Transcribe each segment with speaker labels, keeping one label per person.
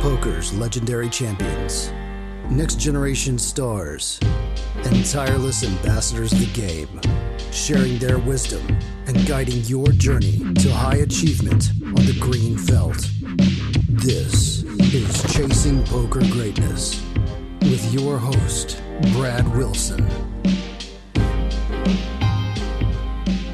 Speaker 1: Poker's legendary champions, next-generation stars, and tireless ambassadors of the game, sharing their wisdom and guiding your journey to high achievement on the green felt. This is Chasing Poker Greatness with your host, Brad Wilson.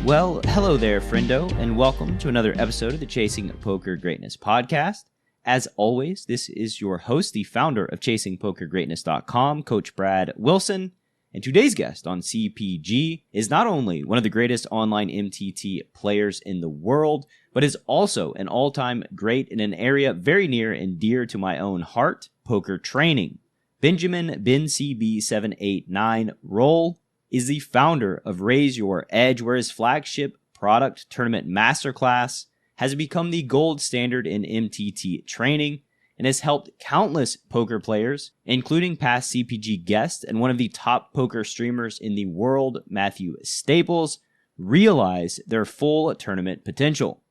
Speaker 2: Well, hello there, friendo, and welcome to another episode of the Chasing Poker Greatness podcast. As always, this is your host, the founder of ChasingPokerGreatness.com, Coach Brad Wilson. And today's guest on CPG is not only one of the greatest online MTT players in the world, but is also an all-time great in an area very near and dear to my own heart, poker training. Benjamin BenCB789 Rolle is the founder of Raise Your Edge, where his flagship product tournament Masterclass has become the gold standard in MTT training and has helped countless poker players, including past CPG guest and one of the top poker streamers in the world, Matthew Staples, realize their full tournament potential.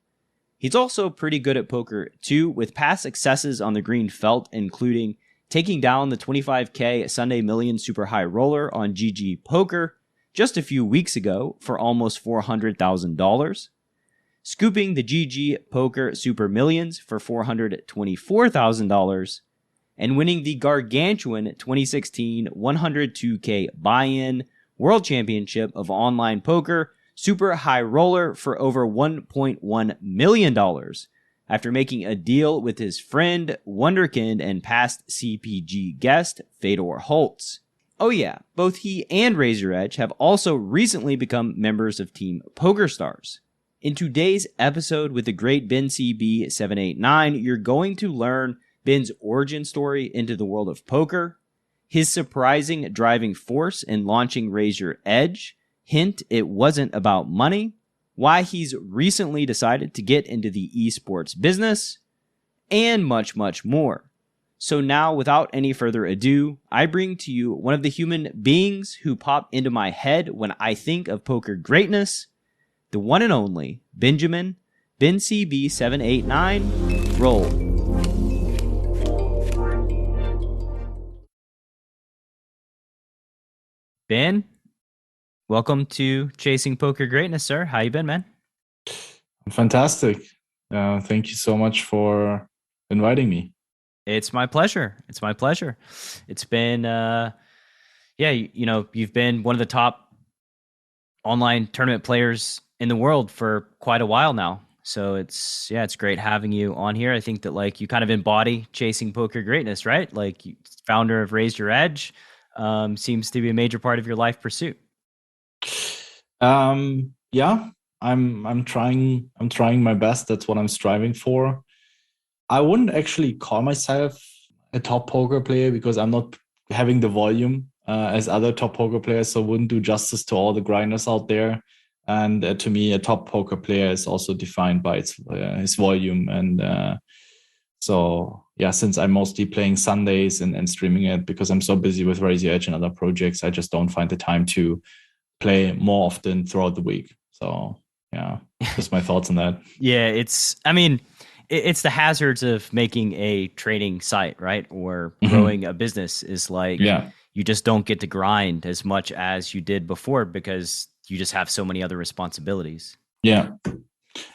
Speaker 2: He's also pretty good at poker too, with past successes on the green felt, including taking down the 25K Sunday Million Super High Roller on GGPoker just a few weeks ago for almost $400,000, scooping the GGPoker Super Millions for $424,000, and winning the gargantuan 2016 102K buy-in World Championship of Online Poker Super High Roller for over $1.1 million after making a deal with his friend, wunderkind, and past CPG guest, Fedor Holz. Oh yeah, both he and Raise Your Edge have also recently become members of Team PokerStars. In today's episode with the great BenCB789, you're going to learn Ben's origin story into the world of poker, his surprising driving force in launching Raise Your Edge, hint it wasn't about money, why he's recently decided to get into the esports business, and much, much more. So now, without any further ado, I bring to you one of the human beings who pop into my head when I think of poker greatness, the one and only Benjamin BenCB789 Rolle. Ben, welcome to Chasing Poker Greatness, sir. How you been, man?
Speaker 3: Fantastic. Thank you so much for inviting me.
Speaker 2: It's my pleasure. It's been, you've been one of the top online tournament players in the world for quite a while now. So it's great having you on here. I think that you kind of embody Chasing Poker Greatness, right? Founder of Raise Your Edge, seems to be a major part of your life pursuit.
Speaker 3: I'm trying my best. That's what I'm striving for. I wouldn't actually call myself a top poker player because I'm not having the volume as other top poker players, so wouldn't do justice to all the grinders out there. And to me, a top poker player is also defined by his volume. And since I'm mostly playing Sundays and streaming it because I'm so busy with Raise Your Edge and other projects, I just don't find the time to play more often throughout the week. So yeah, just my thoughts on that.
Speaker 2: Yeah, it's the hazards of making a trading site, right? Or growing a business is you just don't get to grind as much as you did before because you just have so many other responsibilities.
Speaker 3: Yeah.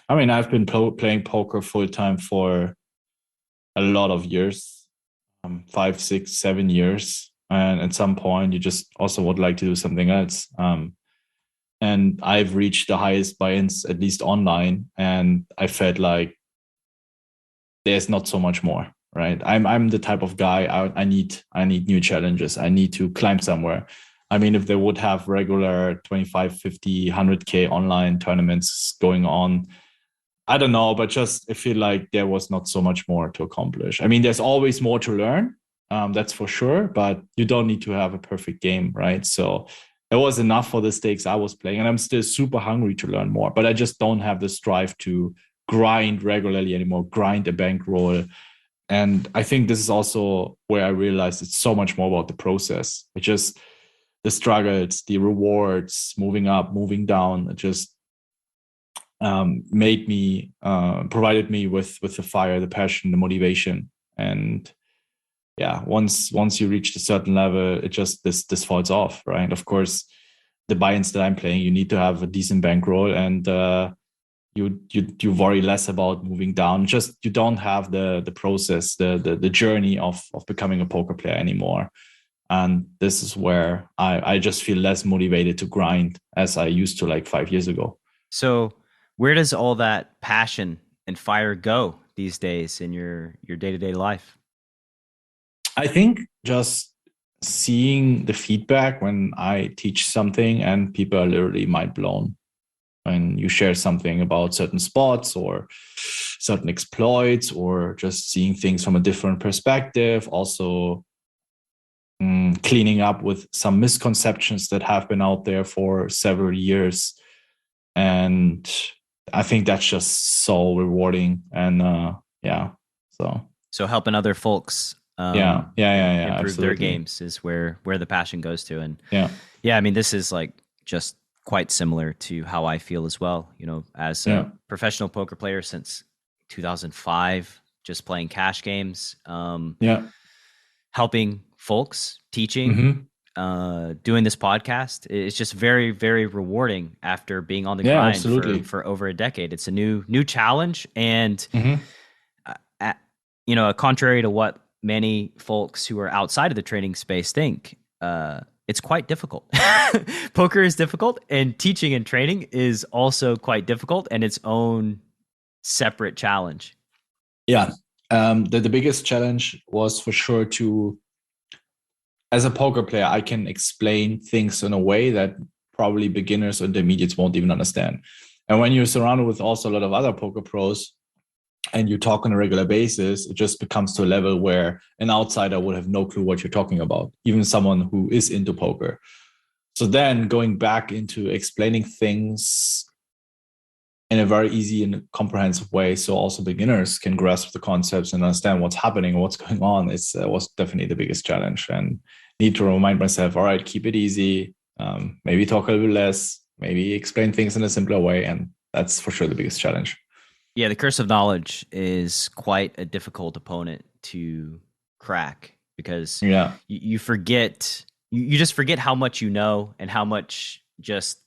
Speaker 3: I've been playing poker full time for a lot of years, 5, 6, 7 years. And at some point you just also would like to do something else. And I've reached the highest buy-ins, at least online. And I felt like there's not so much more, right? I'm the type of guy, I need new challenges. I need to climb somewhere. If they would have regular 25, 50, 100K online tournaments going on, I don't know, but just I feel like there was not so much more to accomplish. There's always more to learn, that's for sure, but you don't need to have a perfect game, right? So it was enough for the stakes I was playing, and I'm still super hungry to learn more, but I just don't have this drive to grind regularly anymore, grind a bankroll. And I think this is also where I realized it's so much more about the process. It's just the struggles, the rewards, moving up, moving down. It just provided me with the fire, the passion, the motivation. And yeah, once you reach a certain level, it just this falls off, right? Of course, the buy-ins that I'm playing, you need to have a decent bankroll, and you worry less about moving down. Just you don't have the process, the journey of becoming a poker player anymore. And this is where I just feel less motivated to grind as I used to like 5 years ago.
Speaker 2: So where does all that passion and fire go these days in your day-to-day life?
Speaker 3: I think just seeing the feedback when I teach something and people are literally mind blown when you share something about certain spots or certain exploits, or just seeing things from a different perspective. Also, cleaning up with some misconceptions that have been out there for several years. And I think that's just so rewarding. And so
Speaker 2: helping other folks
Speaker 3: improve
Speaker 2: absolutely. Their games is where the passion goes to. And I mean, this is like just quite similar to how I feel as well, you know, as a professional poker player since 2005, just playing cash games, helping folks, teaching, doing this podcast. It's just very, very rewarding after being on the grind for over a decade. It's a new challenge. And, you know, contrary to what many folks who are outside of the training space think, it's quite difficult. Poker is difficult, and teaching and training is also quite difficult and its own separate challenge.
Speaker 3: Yeah. The biggest challenge was for sure as a poker player, I can explain things in a way that probably beginners or intermediates won't even understand. And when you're surrounded with also a lot of other poker pros and you talk on a regular basis, it just becomes to a level where an outsider would have no clue what you're talking about, even someone who is into poker. So then going back into explaining things in a very easy and comprehensive way, so also beginners can grasp the concepts and understand what's happening and what's going on, was definitely the biggest challenge. And need to remind myself, all right, keep it easy, maybe talk a little bit less, maybe explain things in a simpler way. And that's for sure the biggest challenge.
Speaker 2: Yeah, the curse of knowledge is quite a difficult opponent to crack, because you forget, you just forget how much you know and how much just,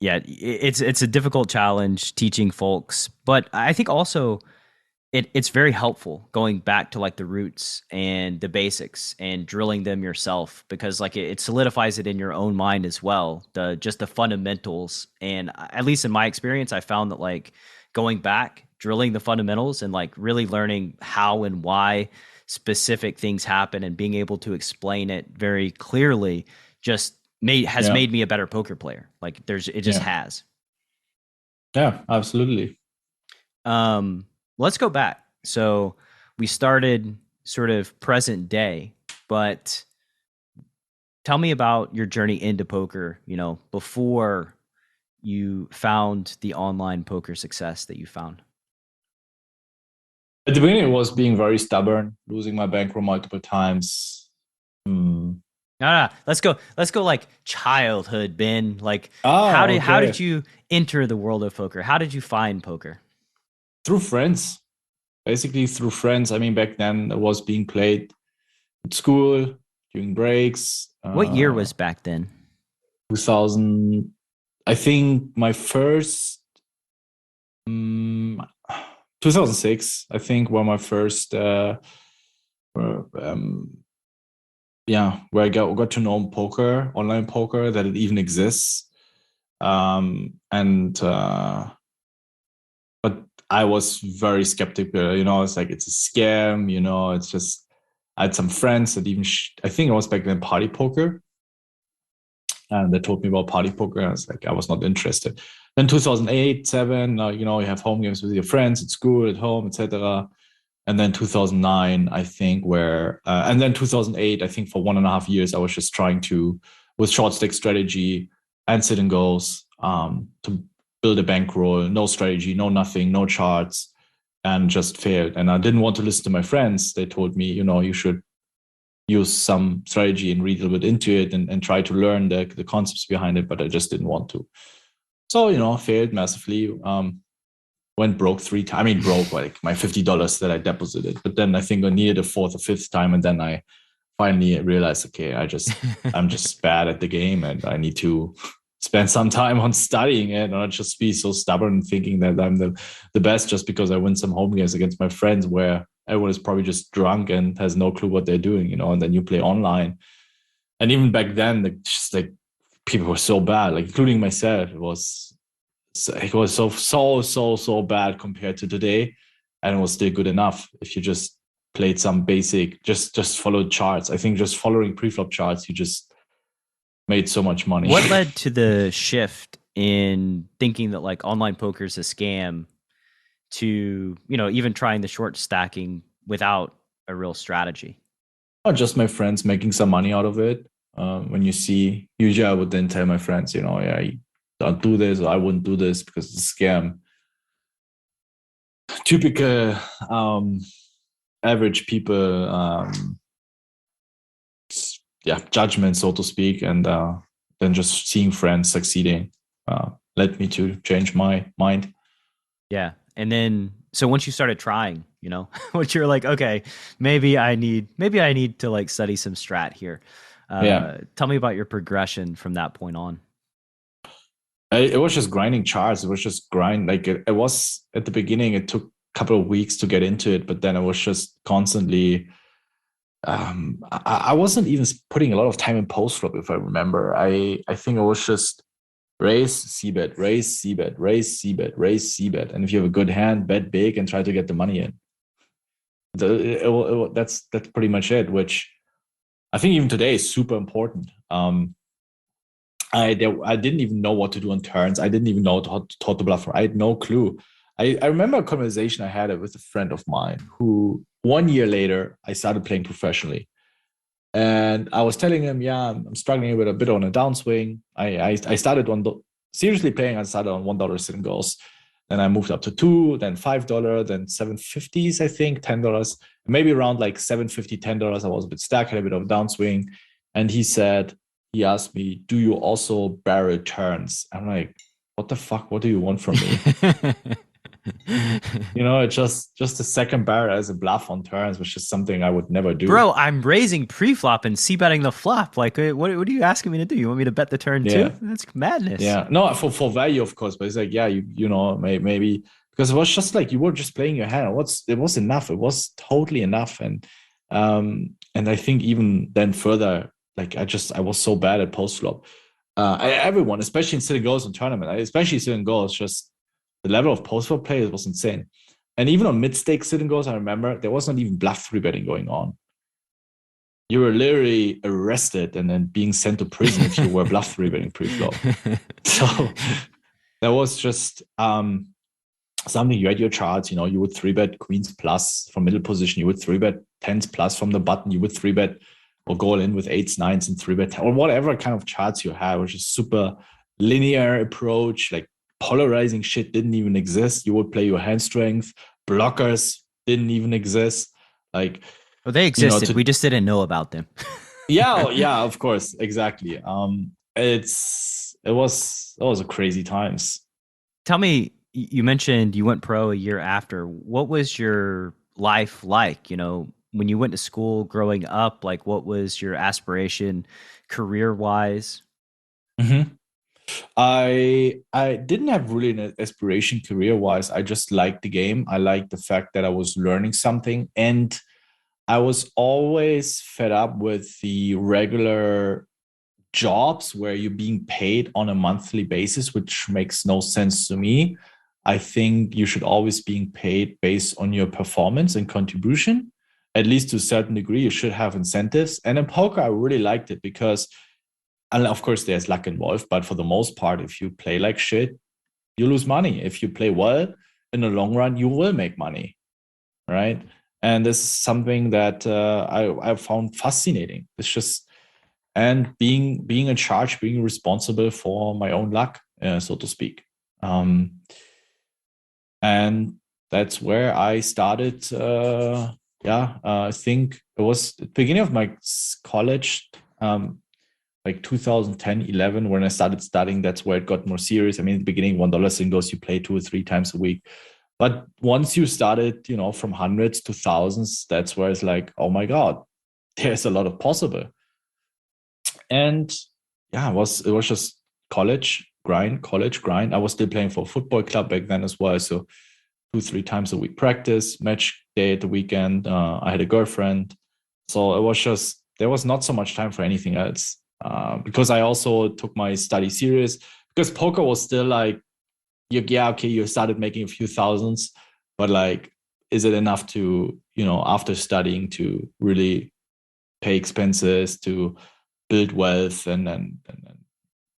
Speaker 2: it's a difficult challenge teaching folks. But I think also it's very helpful going back to like the roots and the basics and drilling them yourself, because like it solidifies it in your own mind as well, just the fundamentals. And at least in my experience, I found that like going back, drilling the fundamentals and like really learning how and why specific things happen and being able to explain it very clearly just has made me a better poker player. Like it just has.
Speaker 3: Yeah, absolutely.
Speaker 2: Let's go back. So we started sort of present day, but tell me about your journey into poker, you know, before you found the online poker success that you found.
Speaker 3: At the beginning, it was being very stubborn, losing my bankroll multiple times.
Speaker 2: No. Let's go like childhood, Ben. Like how did you enter the world of poker? How did you find poker?
Speaker 3: Through friends. Basically through friends. I mean, back then it was being played at school, during breaks.
Speaker 2: What year was back then?
Speaker 3: 2000. I think my first 2006, I think, were my first where I got to know poker, online poker, that it even exists. But I was very skeptical, you know, it's like, it's a scam, you know, it's just, I had some friends that even, I think it was back then Party Poker. And they told me about Party Poker. And I was like, I was not interested. Then 2008, 7, you know, you have home games with your friends at school, at home, etc. And then 2009, I think, and then 2008, I think for 1.5 years, I was just trying to, with short stack strategy and sit and goes, to build a bankroll, no strategy, no nothing, no charts, and just failed. And I didn't want to listen to my friends. They told me, you know, you should use some strategy and read a little bit into it and try to learn the concepts behind it, but I just didn't want to. So, you know, failed massively. went broke 3 times. I mean, broke like my $50 that I deposited. But then I think I needed a fourth or fifth time, and then I finally realized, okay, I'm just bad at the game, and I need to spend some time on studying it, and not just be so stubborn and thinking that I'm the best just because I win some home games against my friends where everyone is probably just drunk and has no clue what they're doing, and then you play online. And even back then, just like people were so bad, like including myself. It was so bad compared to today, and it was still good enough if you just played some basic, just followed charts. I think just following preflop charts, you just made so much money.
Speaker 2: What led to the shift in thinking that like online poker is a scam to, even trying the short stacking without a real strategy?
Speaker 3: Oh, just my friends making some money out of it. When you see, usually I would then tell my friends, yeah, don't do this, or I wouldn't do this because it's a scam. Typical average people, judgment, so to speak, and then just seeing friends succeeding led me to change my mind.
Speaker 2: Yeah, and then so once you started trying, once you're like, okay, maybe I need to like study some strat here. Tell me about your progression from that point on.
Speaker 3: It was just grinding charts. It was just grind. Like it was at the beginning. It took a couple of weeks to get into it, but then I was just constantly. I wasn't even putting a lot of time in post flop, if I remember. I think it was just raise, c-bet, raise, c-bet, raise, c-bet, raise, c-bet, and if you have a good hand, bet big and try to get the money in. That's pretty much it. Which I think even today is super important. I didn't even know what to do on turns. I didn't even know how to bluff. I had no clue. I remember a conversation I had with a friend of mine who 1 year later, I started playing professionally. And I was telling him, yeah, I'm struggling with a bit on a downswing. I started seriously playing. I started on $1 sitting goals. Then I moved up to $2, then $5, then $7.50s, I think, $10. Maybe around like $7.50, $10. I was a bit stuck, had a bit of downswing. And he asked me, do you also barrel turns? I'm like, what the fuck? What do you want from me? It's just a second barrel as a bluff on turns, which is something I would never do.
Speaker 2: Bro, I'm raising pre-flop and c-betting the flop. Like, what are you asking me to do? You want me to bet the turn too? That's madness.
Speaker 3: Yeah, no, for value, of course, but it's like, yeah, maybe because it was just like you were just playing your hand. It was enough. It was totally enough, and I think even then further, like I was so bad at post flop. Everyone, especially in sitting goals in tournament, especially sitting goals, just the level of post flop play was insane. And even on mid stake sitting goals, I remember there was not even bluff 3-betting going on. You were literally arrested and then being sent to prison if you were bluff 3-betting pre-flop. So that was just something. You had your charts, you would 3-bet queens plus from middle position. You would 3-bet tens plus from the button. You would 3-bet or go in with 8s, 9s and 3-bet or whatever kind of charts you had, which is super linear approach. Like polarizing shit didn't even exist. You would play your hand strength. Blockers didn't even exist. Like,
Speaker 2: well, they existed. We just didn't know about them.
Speaker 3: yeah, of course, exactly. It was a crazy times.
Speaker 2: Tell me, you mentioned you went pro a year after. What was your life like? When you went to school growing up, like what was your aspiration career-wise?
Speaker 3: Mm-hmm. I didn't have really an aspiration career-wise. I just liked the game. I liked the fact that I was learning something, and I was always fed up with the regular jobs where you're being paid on a monthly basis, which makes no sense to me. I think you should always be paid based on your performance and contribution. At least to a certain degree, you should have incentives. And in poker, I really liked it because, and of course, there's luck involved. But for the most part, if you play like shit, you lose money. If you play well, in the long run, you will make money, right? And this is something that I found fascinating. It's just, and being in charge, being responsible for my own luck, so to speak. And that's where I started. I think it was the beginning of my college, like 2010, 11, when I started studying. That's where it got more serious. I mean, at the beginning, $1 singles, you play 2 or 3 times a week. But once you started, from hundreds to thousands, that's where it's like, oh my God, there's a lot of possible. And yeah, it was just college grind. I was still playing for a football club back then as well. So 2-3 times a week practice, match day at the weekend. I had a girlfriend. So it was just, there was not so much time for anything else. Because I also took my study serious, because poker was still like, you started making a few thousands, but like, is it enough to, after studying, to really pay expenses, to build wealth, and then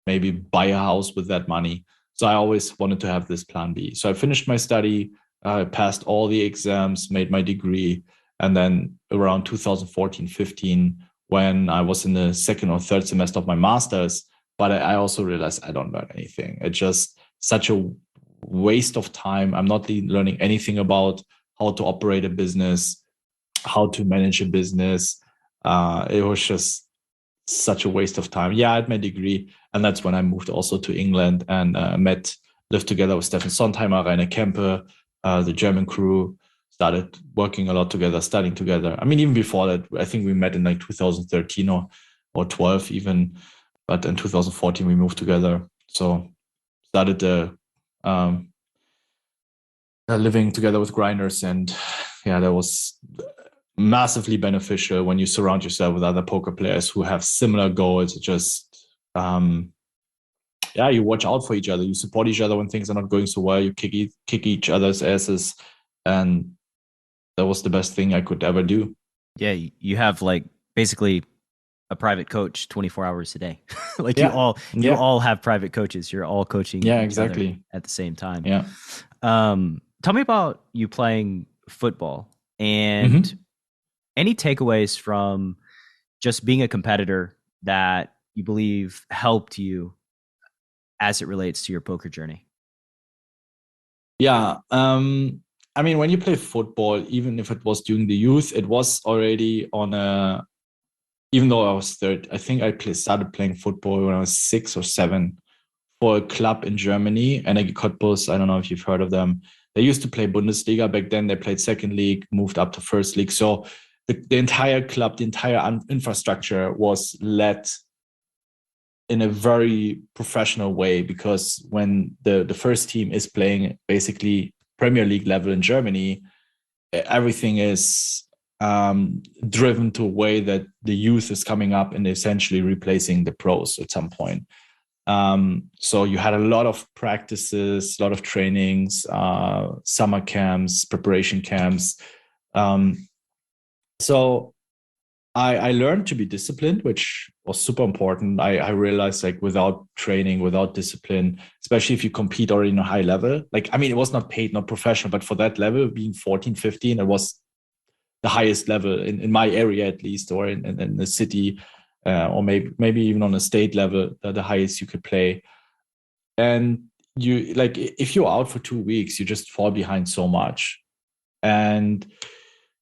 Speaker 3: maybe buy a house with that money? So I always wanted to have this plan B. So I finished my study, passed all the exams, made my degree. And then around 2014-15, when I was in the second or third semester of my master's, but I also realized I don't learn anything. It's just such a waste of time. I'm not learning anything about how to operate a business, how to manage a business. It was just such a waste of time. Yeah, I had my degree, and that's when I moved also to England and lived together with Steffen Sontheimer, Rainer Kempe, the German crew, started working a lot together, studying together. I mean, even before that, I think we met in like 2013 or 12 even, but in 2014 we moved together. So started living together with grinders, and yeah, that was massively beneficial when you surround yourself with other poker players who have similar goals. Just you watch out for each other, you support each other when things are not going so well, you kick each other's asses, and that was the best thing I could ever do.
Speaker 2: Yeah, you have like basically a private coach 24 hours a day. Like you all have private coaches. You're all coaching each other at the same time.
Speaker 3: Yeah.
Speaker 2: Tell me about you playing football and any takeaways from just being a competitor that you believe helped you as it relates to your poker journey.
Speaker 3: Yeah. I mean, when you play football, even if it was during the youth, it was already even though I was third, I think I started playing football when I was 6 or 7 for a club in Germany, Energie Cottbus. I don't know if you've heard of them. They used to play Bundesliga back then. They played second league, moved up to first league. So the entire club, the entire infrastructure was led in a very professional way, because when the first team is playing basically Premier League level in Germany, everything is driven to a way that the youth is coming up and essentially replacing the pros at some point. So you had a lot of practices, a lot of trainings, summer camps, preparation camps. So I learned to be disciplined, which was super important. I realized, like, without training, without discipline, especially if you compete already in a high level, like, I mean, it was not paid, not professional, but for that level, being 14, 15, it was the highest level in my area, at least, or in the city, or maybe even on a state level, the highest you could play. And you, like, if you're out for 2 weeks, you just fall behind so much. And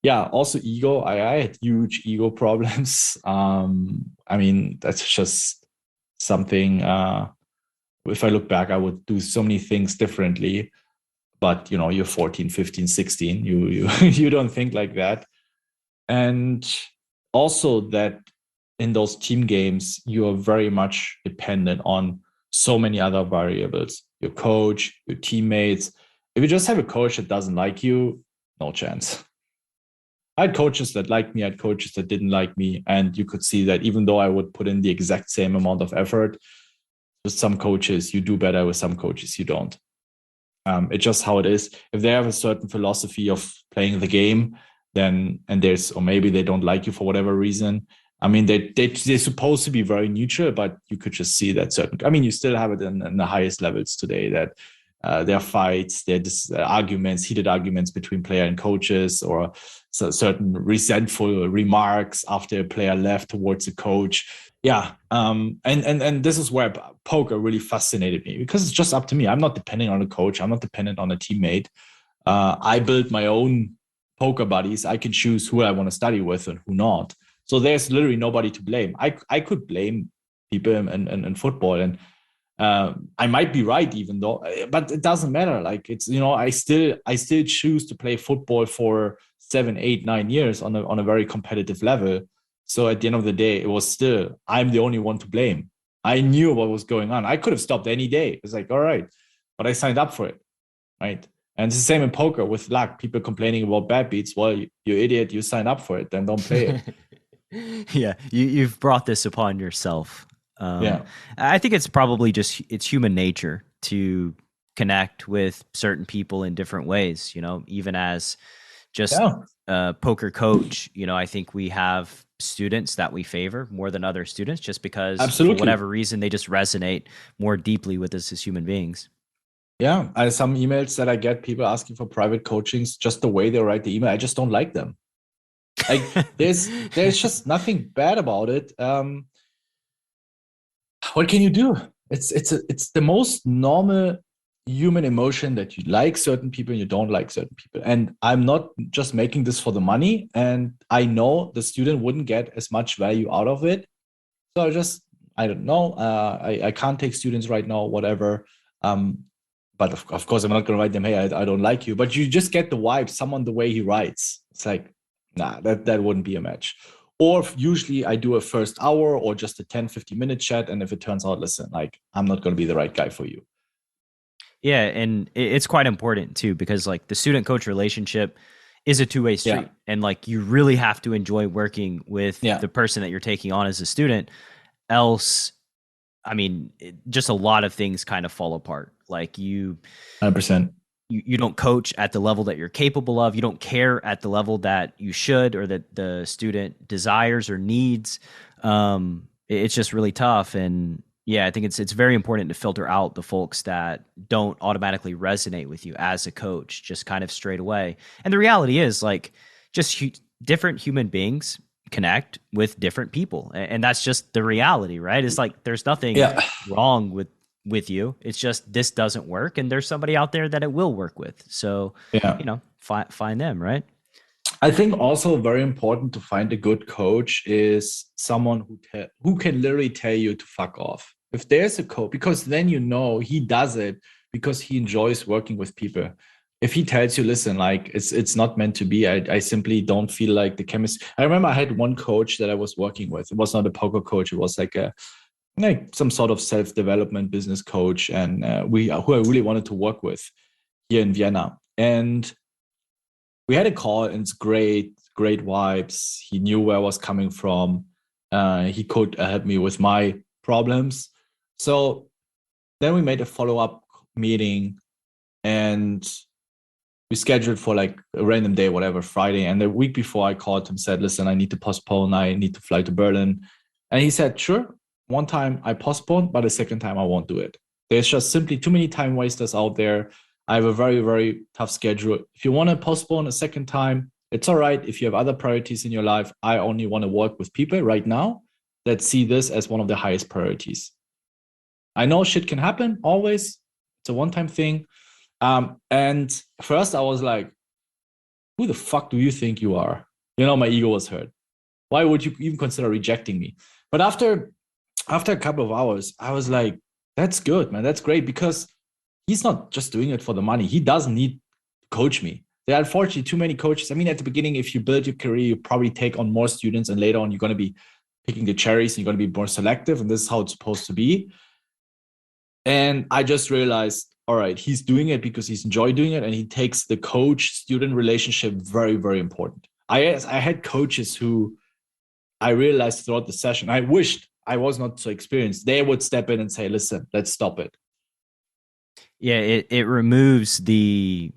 Speaker 3: yeah, also ego. I had huge ego problems. I mean, that's just something, if I look back, I would do so many things differently. But, you're 14, 15, 16. You don't think like that. And also that in those team games, you are very much dependent on so many other variables. Your coach, your teammates. If you just have a coach that doesn't like you, no chance. I had coaches that liked me, I had coaches that didn't like me. And you could see that even though I would put in the exact same amount of effort, with some coaches, you do better, with some coaches, you don't. It's just how it is. If they have a certain philosophy of playing the game, then, or maybe they don't like you for whatever reason. I mean, they're supposed to be very neutral, but you could just see that you still have it in the highest levels today, that there are fights, there are heated arguments between player and coaches, or certain resentful remarks after a player left towards a coach. Yeah. And this is where poker really fascinated me, because it's just up to me. I'm not dependent on a coach. I'm not dependent on a teammate. I build my own poker buddies. I can choose who I want to study with and who not. So there's literally nobody to blame. I could blame people in football, and I might be right, even though, but it doesn't matter. Like it's, I still choose to play football for 7, 8, 9 years on a very competitive level. So at the end of the day, it was still, I'm the only one to blame. I knew what was going on. I could have stopped any day. It's like, all right, but I signed up for it, right? And it's the same in poker with luck. People complaining about bad beats. Well, you idiot, you sign up for it, then don't play
Speaker 2: it. Yeah, you've brought this upon yourself.
Speaker 3: Yeah.
Speaker 2: I think it's probably just, it's human nature to connect with certain people in different ways, even as just a poker coach, I think we have students that we favor more than other students just because for whatever reason, they just resonate more deeply with us as human beings.
Speaker 3: Yeah. Some emails that I get, people asking for private coachings, just the way they write the email, I just don't like them. Like there's just nothing bad about it. What can you do? It's the most normal human emotion that you like certain people and you don't like certain people. And I'm not just making this for the money. And I know the student wouldn't get as much value out of it. So I don't know. I can't take students right now, whatever. But of course, I'm not going to write them, hey, I don't like you. But you just get the vibe, someone the way he writes. It's like, nah, that wouldn't be a match. Or usually I do a first hour or just a 10, 15-minute chat. And if it turns out, listen, like, I'm not going to be the right guy for you.
Speaker 2: Yeah. And it's quite important too, because like the student coach relationship is a two-way street. Yeah. And like, you really have to enjoy working with the person that you're taking on as a student. Else, I mean, just a lot of things kind of fall apart. Like
Speaker 3: 100%.
Speaker 2: You don't coach at the level that you're capable of. You don't care at the level that you should or that the student desires or needs. It's just really tough. And yeah, I think it's very important to filter out the folks that don't automatically resonate with you as a coach, just kind of straight away. And the reality is like just different human beings connect with different people. And that's just the reality, right? It's like there's nothing wrong with you. It's just this doesn't work, and there's somebody out there that it will work with. So find them, right?
Speaker 3: I think also very important to find a good coach is someone who can literally tell you to fuck off. If there's a coach, because then he does it because he enjoys working with people. If he tells you, listen, like it's not meant to be, I simply don't feel like the chemistry. I remember I had one coach that I was working with. It was not a poker coach. It was like some sort of self-development business coach, and who I really wanted to work with here in Vienna. And we had a call, and it's great vibes. He knew where I was coming from. He could help me with my problems. So then we made a follow-up meeting, and we scheduled for like a random day, whatever, Friday. And the week before I called him, said, listen, I need to postpone. I need to fly to Berlin. And he said, sure. One time I postponed, but the second time I won't do it. There's just simply too many time wasters out there. I have a very, very tough schedule. If you want to postpone a second time, it's all right. If you have other priorities in your life, I only want to work with people right now that see this as one of the highest priorities. I know shit can happen always. It's a one-time thing. And first I was like, who the fuck do you think you are? My ego was hurt. Why would you even consider rejecting me? But after a couple of hours, I was like, that's good, man. That's great, because he's not just doing it for the money. He doesn't need to coach me. There are unfortunately too many coaches. I mean, at the beginning, if you build your career, you probably take on more students, and later on, you're going to be picking the cherries, and you're going to be more selective. And this is how it's supposed to be. And I just realized, all right, he's doing it because he's enjoying doing it. And he takes the coach-student relationship very, very important. I had coaches who I realized throughout the session, I wished I was not so experienced. They would step in and say, listen, let's stop it.
Speaker 2: Yeah, it removes the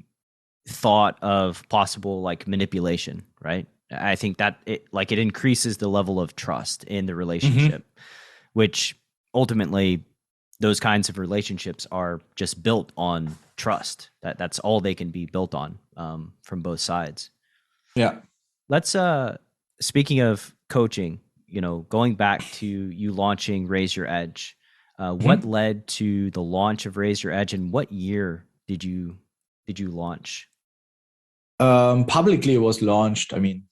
Speaker 2: thought of possible like manipulation, right? I think that it increases the level of trust in the relationship, which ultimately those kinds of relationships are just built on trust. That's all they can be built on from both sides.
Speaker 3: Yeah.
Speaker 2: Let's speaking of coaching, going back to you launching Raise Your Edge, what led to the launch of Raise Your Edge, and what year did you launch?
Speaker 3: Publicly, it was launched. I mean,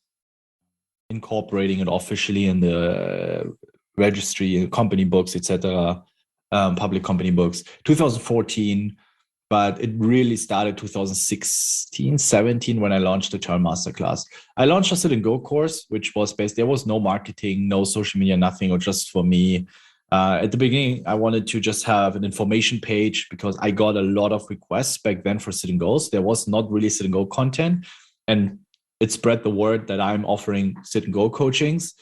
Speaker 3: incorporating it officially in the registry, company books, etc. public company books. 2014, but it really started 2016, 17 when I launched the Turn Masterclass. I launched a Sit and Go course, which was based, there was no marketing, no social media, nothing, or just for me. At the beginning, I wanted to just have an information page because I got a lot of requests back then for Sit and Goes. There was not really Sit and Go content. And it spread the word that I'm offering Sit and Go coachings.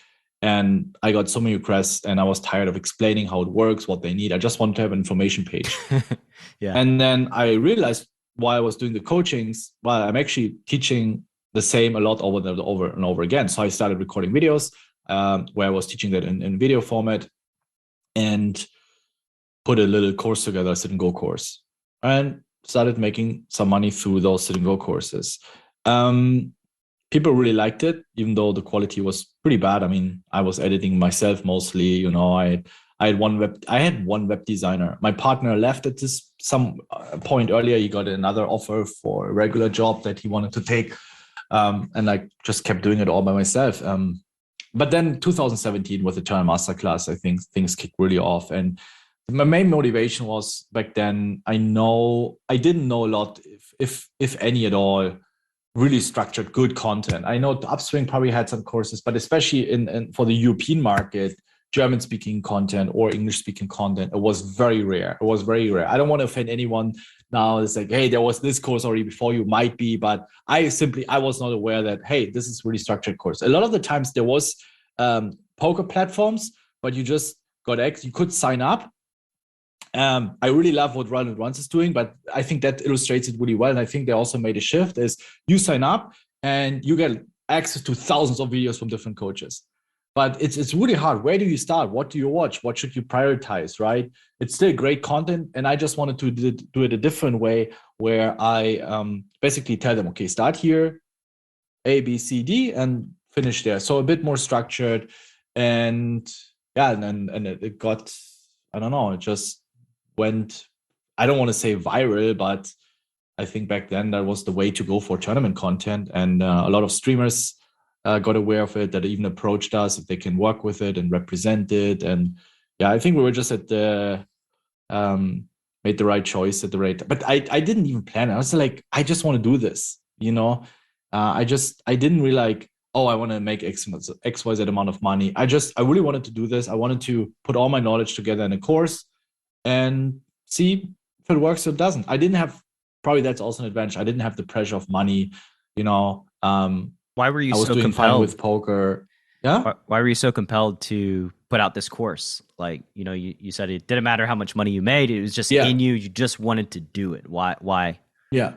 Speaker 3: And I got so many requests and I was tired of explaining how it works, what they need. I just wanted to have an information page.
Speaker 2: Yeah.
Speaker 3: And then I realized while I was doing the coachings, well, I'm actually teaching the same a lot over and over again. So I started recording videos where I was teaching that in video format and put a little course together, a Sit and Go course, and started making some money through those Sit and Go courses. People really liked it, even though the quality was pretty bad. I mean, I was editing myself mostly. You know, I had one web designer. My partner left at some point earlier. He got another offer for a regular job that he wanted to take, and I just kept doing it all by myself. But then 2017 with the Turn Masterclass, I think things kicked really off. And my main motivation was back then, I didn't know a lot, if any at all, really structured good content. I know Upswing probably had some courses, but especially in for the European market, German speaking content or English speaking content, it was very rare. I don't want to offend anyone now. It's like, hey, there was this course already before you, might be, but I was not aware that, hey, this is really structured course. A lot of the times there was poker platforms, but you just you could sign up. I really love what Rolle is doing, but I think that illustrates it really well. And I think they also made a shift is you sign up and you get access to thousands of videos from different coaches. But it's really hard. Where do you start? What do you watch? What should you prioritize, right? It's still great content. And I just wanted to do it a different way where I basically tell them, okay, start here, A, B, C, D, and finish there. So a bit more structured. And yeah, and it got, I don't know, it just went, I don't want to say viral, but I think back then that was the way to go for tournament content. And a lot of streamers got aware of it, that even approached us if they can work with it and represent it. And yeah, I think we were just at the made the right choice at the right time. But I didn't even plan it. I was like, I just want to do this, you know. I didn't really like, oh, I want to make XYZ amount of money. I really wanted to do this. I wanted to put all my knowledge together in a course and see if it works or it doesn't. I didn't have, probably that's also an advantage, I didn't have the pressure of money, you know.
Speaker 2: Why were you
Speaker 3: I was
Speaker 2: so
Speaker 3: doing
Speaker 2: compelled
Speaker 3: fine with poker? Yeah.
Speaker 2: Why were you so compelled to put out this course? Like, you know, you said it didn't matter how much money you made. It was just in you. You just wanted to do it. Why?
Speaker 3: Yeah.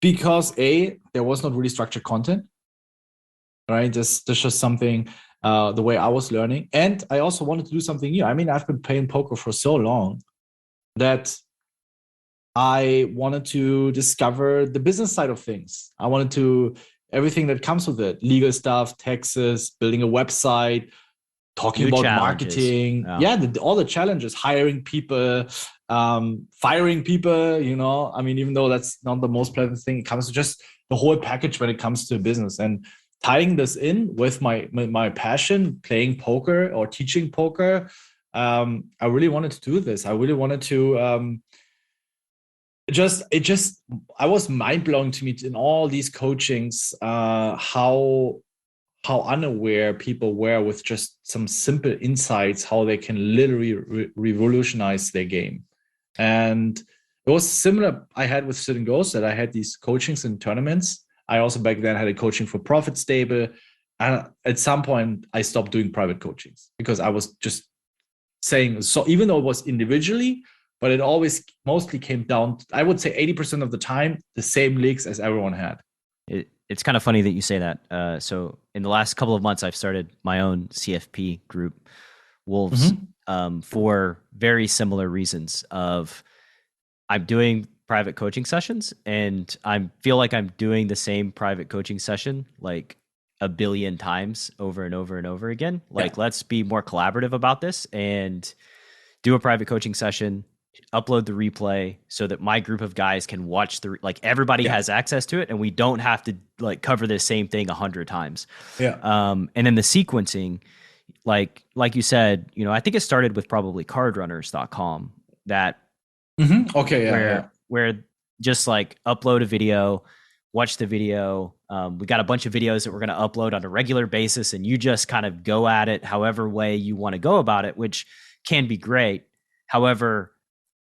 Speaker 3: Because there was not really structured content, right? That's just something, the way I was learning. And I also wanted to do something new. I mean, I've been playing poker for so long that I wanted to discover the business side of things. I wanted to, everything that comes with it, legal stuff, taxes, building a website, talking about marketing. All the challenges, hiring people, firing people, you know. I mean, even though that's not the most pleasant thing, it comes to just the whole package when it comes to business. And tying this in with my passion, playing poker or teaching poker, I really wanted to do this. I really wanted to I was mind blown to me in all these coachings, how unaware people were with just some simple insights, how they can literally revolutionize their game. And it was similar I had with Sit and Goes, that I had these coachings and tournaments. I also back then had a coaching for Profit Stable. And at some point I stopped doing private coachings because I was just saying, so even though it was individually, but it always mostly came down, I would say 80% of the time, the same leagues as everyone had.
Speaker 2: It's kind of funny that you say that. So in the last couple of months, I've started my own CFP group, Wolves, for very similar reasons of I'm doing private coaching sessions and I feel like I'm doing the same private coaching session like a billion times over and over and over again. Like, let's be more collaborative about this and do a private coaching session, upload the replay so that my group of guys can watch everybody has access to it and we don't have to like cover the same thing 100 times. And then the sequencing, like you said, I think it started with probably cardrunners.com that
Speaker 3: Okay,
Speaker 2: where just like upload a video, watch the video. We got a bunch of videos that we're going to upload on a regular basis, and you just kind of go at it however way you want to go about it, which can be great. However,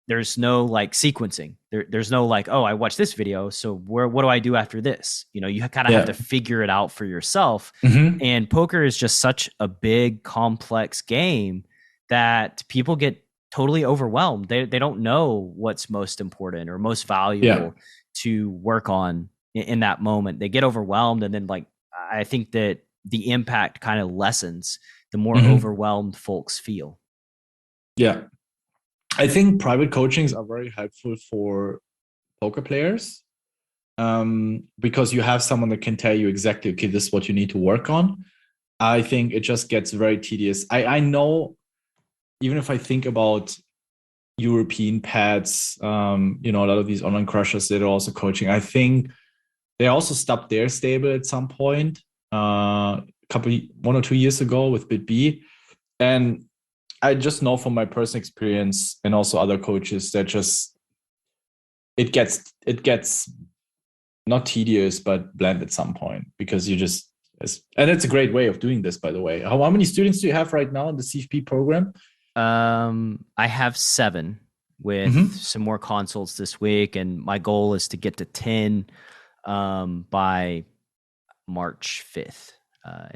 Speaker 2: there's no like sequencing. There's no like, oh, I watched this video, so what do I do after this? You kind of have to figure it out for yourself. And poker is just such a big, complex game that people get totally overwhelmed. They don't know what's most important or most valuable to work on in that moment. They get overwhelmed, and then like I think that the impact kind of lessens the more overwhelmed folks feel.
Speaker 3: Yeah. I think private coachings are very helpful for poker players because you have someone that can tell you exactly, okay, this is what you need to work on. I think it just gets very tedious. I know, even if I think about European pads, a lot of these online crushers that are also coaching, I think they also stopped their stable at some point, 1 or 2 years ago with BitB. And I just know from my personal experience and also other coaches that just it gets not tedious but bland at some point, because you just, and it's a great way of doing this, by the way. How many students do you have right now in the CFP program?
Speaker 2: I have 7 with some more consults this week, and my goal is to get to 10 by March 5th.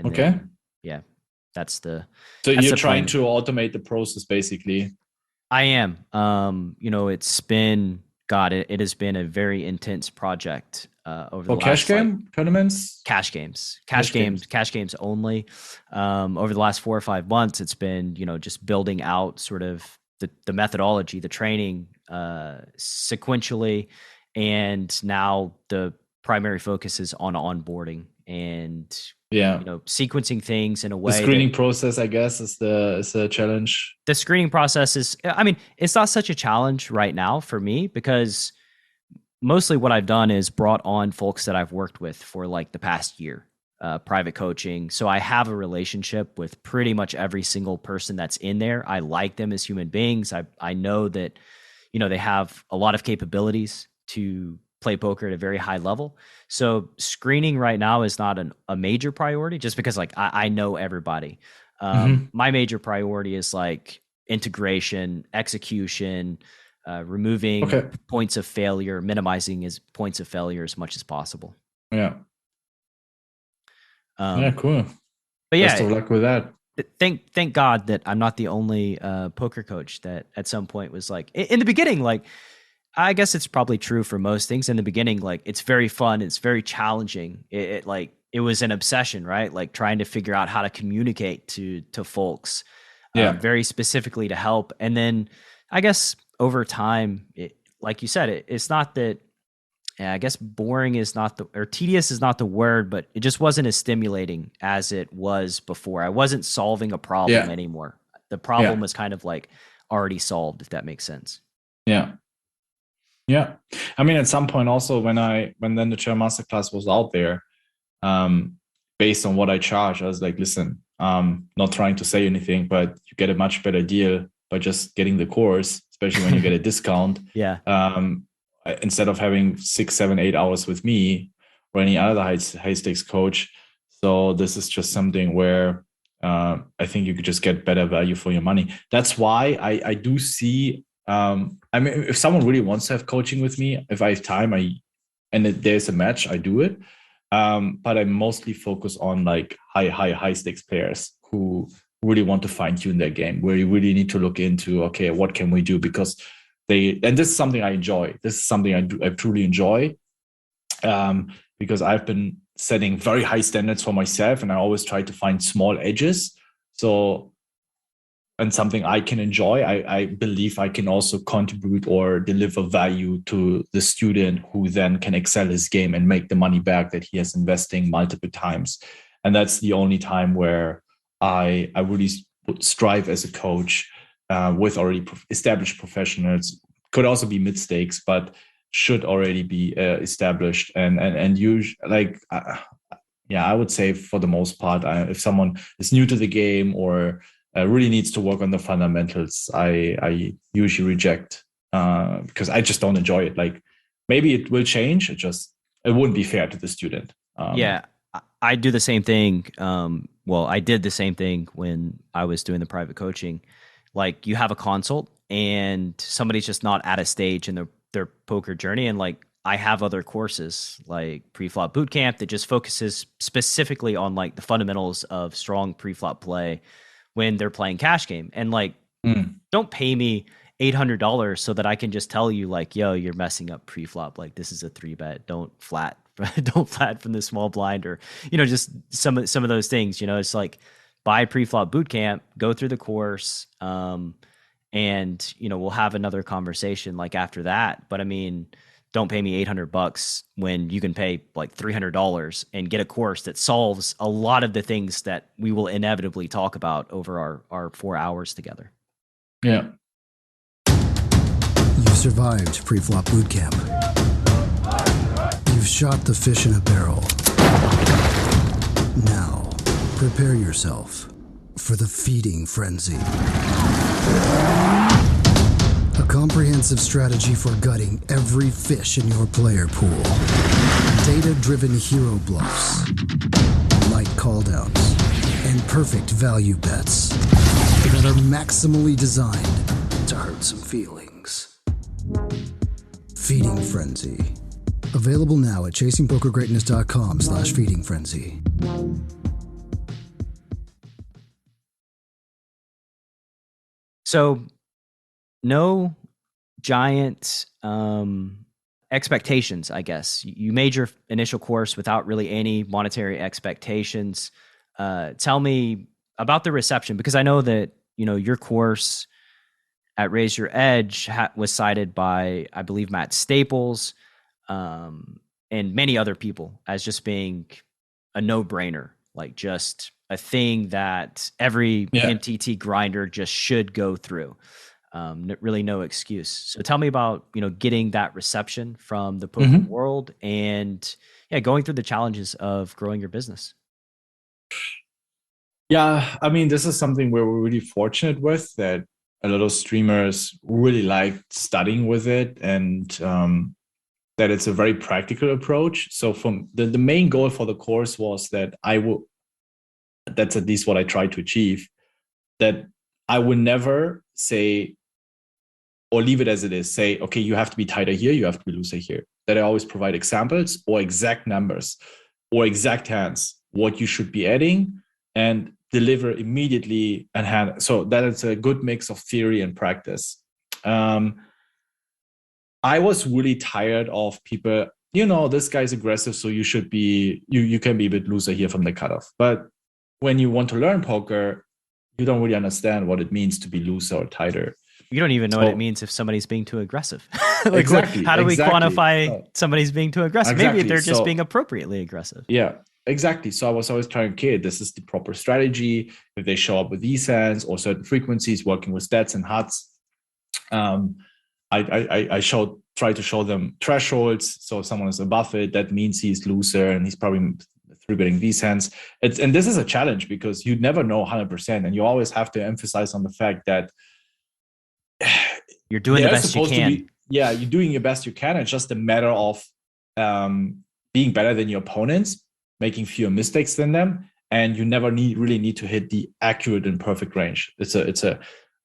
Speaker 3: Okay.
Speaker 2: Then, that's the.
Speaker 3: So
Speaker 2: that's
Speaker 3: you're
Speaker 2: the
Speaker 3: trying
Speaker 2: plan.
Speaker 3: to automate the process, basically.
Speaker 2: I am. It's been, it has been a very intense project over the last
Speaker 3: cash game tournaments.
Speaker 2: Cash games only. Over the last 4 or 5 months, it's been just building out sort of the methodology, the training sequentially, and now the primary focus is on onboarding and sequencing things in a way.
Speaker 3: The screening process, I guess, is a challenge.
Speaker 2: The screening process is, it's not such a challenge right now for me, because mostly what I've done is brought on folks that I've worked with for like the past year, private coaching. So I have a relationship with pretty much every single person that's in there. I like them as human beings. I know that, they have a lot of capabilities to play poker at a very high level. So screening right now is not a major priority, just because like I know everybody. My major priority is like integration, execution, removing points of failure, minimizing his points of failure as much as possible.
Speaker 3: Yeah. Cool.
Speaker 2: But
Speaker 3: best of luck with that.
Speaker 2: Thank God that I'm not the only poker coach that at some point was like, in the beginning, like, I guess it's probably true for most things. In the beginning, like, it's very fun, it's very challenging. It was an obsession, right? Like trying to figure out how to communicate to folks, very specifically to help. And then I guess over time, like you said, it's not that. I guess boring is not or tedious is not the word, but it just wasn't as stimulating as it was before. I wasn't solving a problem anymore. The problem was kind of like already solved, if that makes sense.
Speaker 3: Yeah. Yeah. I mean, at some point also when then the chair masterclass was out there, based on what I charge, I was like, listen, not trying to say anything, but you get a much better deal by just getting the course, especially when you get a discount. Instead of having 6, 7, 8 hours with me or any other high stakes coach. So this is just something where I think you could just get better value for your money. That's why I do see, if someone really wants to have coaching with me, if I have time, and there's a match, I do it. But I mostly focus on like high stakes players who really want to fine tune their game, where you really need to look into, okay, what can we do? Because and this is something I enjoy. This is something I truly enjoy, because I've been setting very high standards for myself, and I always try to find small edges. So, and something I can enjoy, I believe I can also contribute or deliver value to the student, who then can excel his game and make the money back that he has investing multiple times. And that's the only time where I really would strive as a coach. With already established professionals, could also be mid stakes, but should already be established. And usually, like, I would say for the most part, if someone is new to the game or really needs to work on the fundamentals, I usually reject because I just don't enjoy it. Like maybe it will change. It wouldn't be fair to the student.
Speaker 2: Yeah, I do the same thing. Well, I did the same thing when I was doing the private coaching. Like you have a consult and somebody's just not at a stage in their poker journey. And like I have other courses like pre-flop boot camp that just focuses specifically on like the fundamentals of strong pre-flop play when they're playing cash game. And like, don't pay me $800 so that I can just tell you like, yo, you're messing up pre-flop. Like this is a 3-bet. Don't flat from the small blind, or, you know, just some of those things, you know. It's like buy pre-flop boot camp, go through the course. And, you know, we'll have another conversation like after that. But I mean, don't pay me $800 when you can pay like $300 and get a course that solves a lot of the things that we will inevitably talk about over our 4 hours together.
Speaker 3: Yeah.
Speaker 1: You've survived pre-flop boot camp. You've shot the fish in a barrel. Now, prepare yourself for the feeding frenzy. A comprehensive strategy for gutting every fish in your player pool. Data-driven hero bluffs, light calldowns, and perfect value bets that are maximally designed to hurt some feelings. Feeding Frenzy. Available now at chasingpokergreatness.com/feeding frenzy.
Speaker 2: So no giant expectations, I guess. You made your initial course without really any monetary expectations. Tell me about the reception, because I know that, you know, your course at Raise Your Edge was cited by, I believe, Matt Staples and many other people as just being a no-brainer, like just a thing that every MTT grinder just should go through. Really no excuse. So tell me about, you know, getting that reception from the poker world and going through the challenges of growing your business.
Speaker 3: Yeah, I mean, this is something where we're really fortunate with, that a lot of streamers really like studying with it, and that it's a very practical approach. So from the main goal for the course was that that's at least what I tried to achieve, that I would never say or leave it as it is, say, okay, you have to be tighter here, you have to be looser here. That I always provide examples or exact numbers or exact hands, what you should be adding, and deliver immediately and hand. So that it's a good mix of theory and practice. I was really tired of people, you know, this guy's aggressive, so you should be, you can be a bit looser here from the cutoff. But when you want to learn poker, you don't really understand what it means to be looser or tighter.
Speaker 2: You don't even know what it means if somebody's being too aggressive. Like,
Speaker 3: exactly.
Speaker 2: How do we quantify somebody's being too aggressive?
Speaker 3: Exactly.
Speaker 2: Maybe they're just being appropriately aggressive.
Speaker 3: Yeah, exactly. So I was always trying, okay, this is the proper strategy. If they show up with these hands or certain frequencies, working with stats and huts. I try to show them thresholds. So if someone is above it, that means he's looser and he's probably three-betting these hands. And this is a challenge because you never know 100%. And you always have to emphasize on the fact that
Speaker 2: you're doing the best you can.
Speaker 3: You're doing your best you can. It's just a matter of being better than your opponents, making fewer mistakes than them, and you never really need to hit the accurate and perfect range. It's a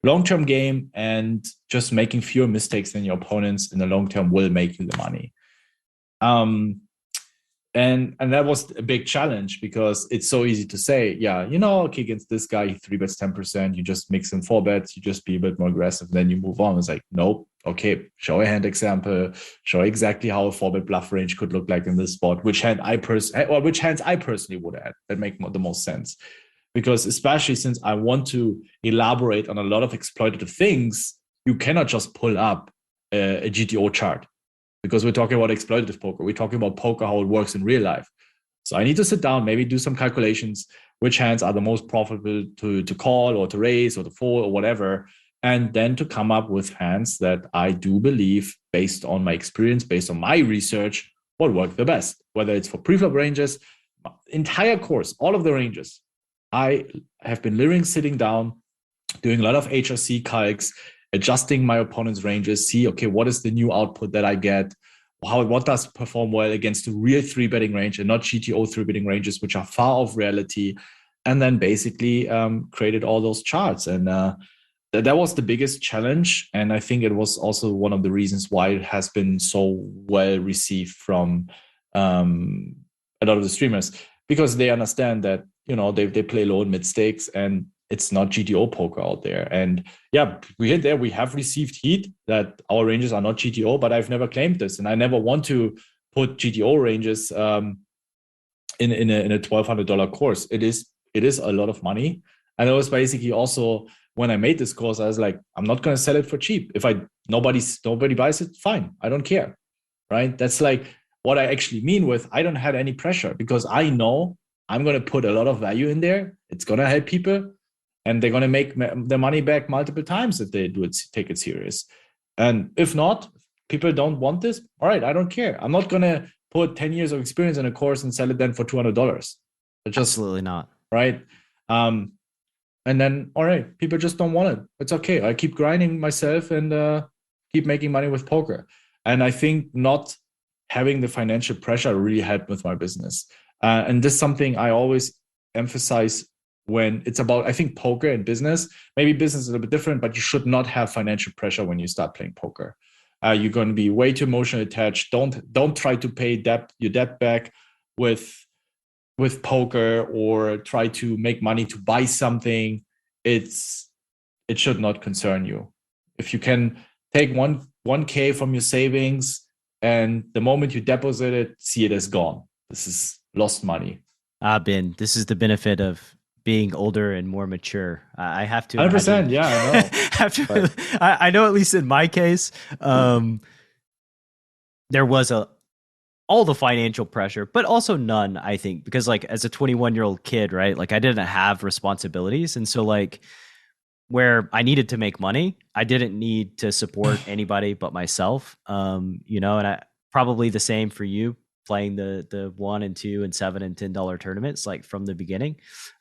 Speaker 3: long-term game, and just making fewer mistakes than your opponents in the long term will make you the money. And that was a big challenge because it's so easy to say, okay, against this guy, he 3-bets 10%, you just mix in 4-bets, you just be a bit more aggressive, and then you move on. It's like, nope, okay, show a hand example, show exactly how a 4-bet bluff range could look like in this spot, which hands I personally would add that make the most sense. Because especially since I want to elaborate on a lot of exploitative things, you cannot just pull up a GTO chart. Because we're talking about exploitative poker. We're talking about poker, how it works in real life. So I need to sit down, maybe do some calculations, which hands are the most profitable to call or to raise or to fold or whatever, and then to come up with hands that I do believe, based on my experience, based on my research, will work the best. Whether it's for pre-flop ranges, entire course, all of the ranges, I have been literally sitting down, doing a lot of HRC calcs, adjusting my opponent's ranges, see, okay, what is the new output that I get? What does perform well against the real 3-betting range and not GTO 3-betting ranges, which are far off reality. And then basically created all those charts. And that was the biggest challenge. And I think it was also one of the reasons why it has been so well received from a lot of the streamers, because they understand that, they play low and mid stakes and it's not GTO poker out there. And yeah, we have received heat that our ranges are not GTO, but I've never claimed this. And I never want to put GTO ranges in a $1,200 course. It is a lot of money. And it was basically also, when I made this course, I was like, I'm not going to sell it for cheap. If nobody buys it, fine. I don't care. Right. That's like what I actually mean with, I don't have any pressure, because I know I'm going to put a lot of value in there. It's going to help people. And they're going to make their money back multiple times if they take it serious. And if not, people don't want this. All right, I don't care. I'm not going to put 10 years of experience in a course and sell it then for $200.
Speaker 2: Absolutely not.
Speaker 3: Right. And then, all right, people just don't want it. It's okay. I keep grinding myself and keep making money with poker. And I think not having the financial pressure really helped with my business. And this is something I always emphasize when it's about, I think, poker and business. Maybe business is a little bit different, but you should not have financial pressure when you start playing poker. You're going to be way too emotionally attached. Don't try to pay your debt back with poker, or try to make money to buy something. It should not concern you. If you can take 1K from your savings, and the moment you deposit it, see it as gone. This is lost money.
Speaker 2: This is the benefit of being older and more mature. I have to
Speaker 3: 100%. Yeah, I know.
Speaker 2: I know, at least in my case, there was all the financial pressure, but also none, I think, because like as a 21-year-old kid, right? Like I didn't have responsibilities. And so like where I needed to make money, I didn't need to support anybody but myself. And I probably the same for you, playing the 1 and 2 and $7 and $10 tournaments, like from the beginning.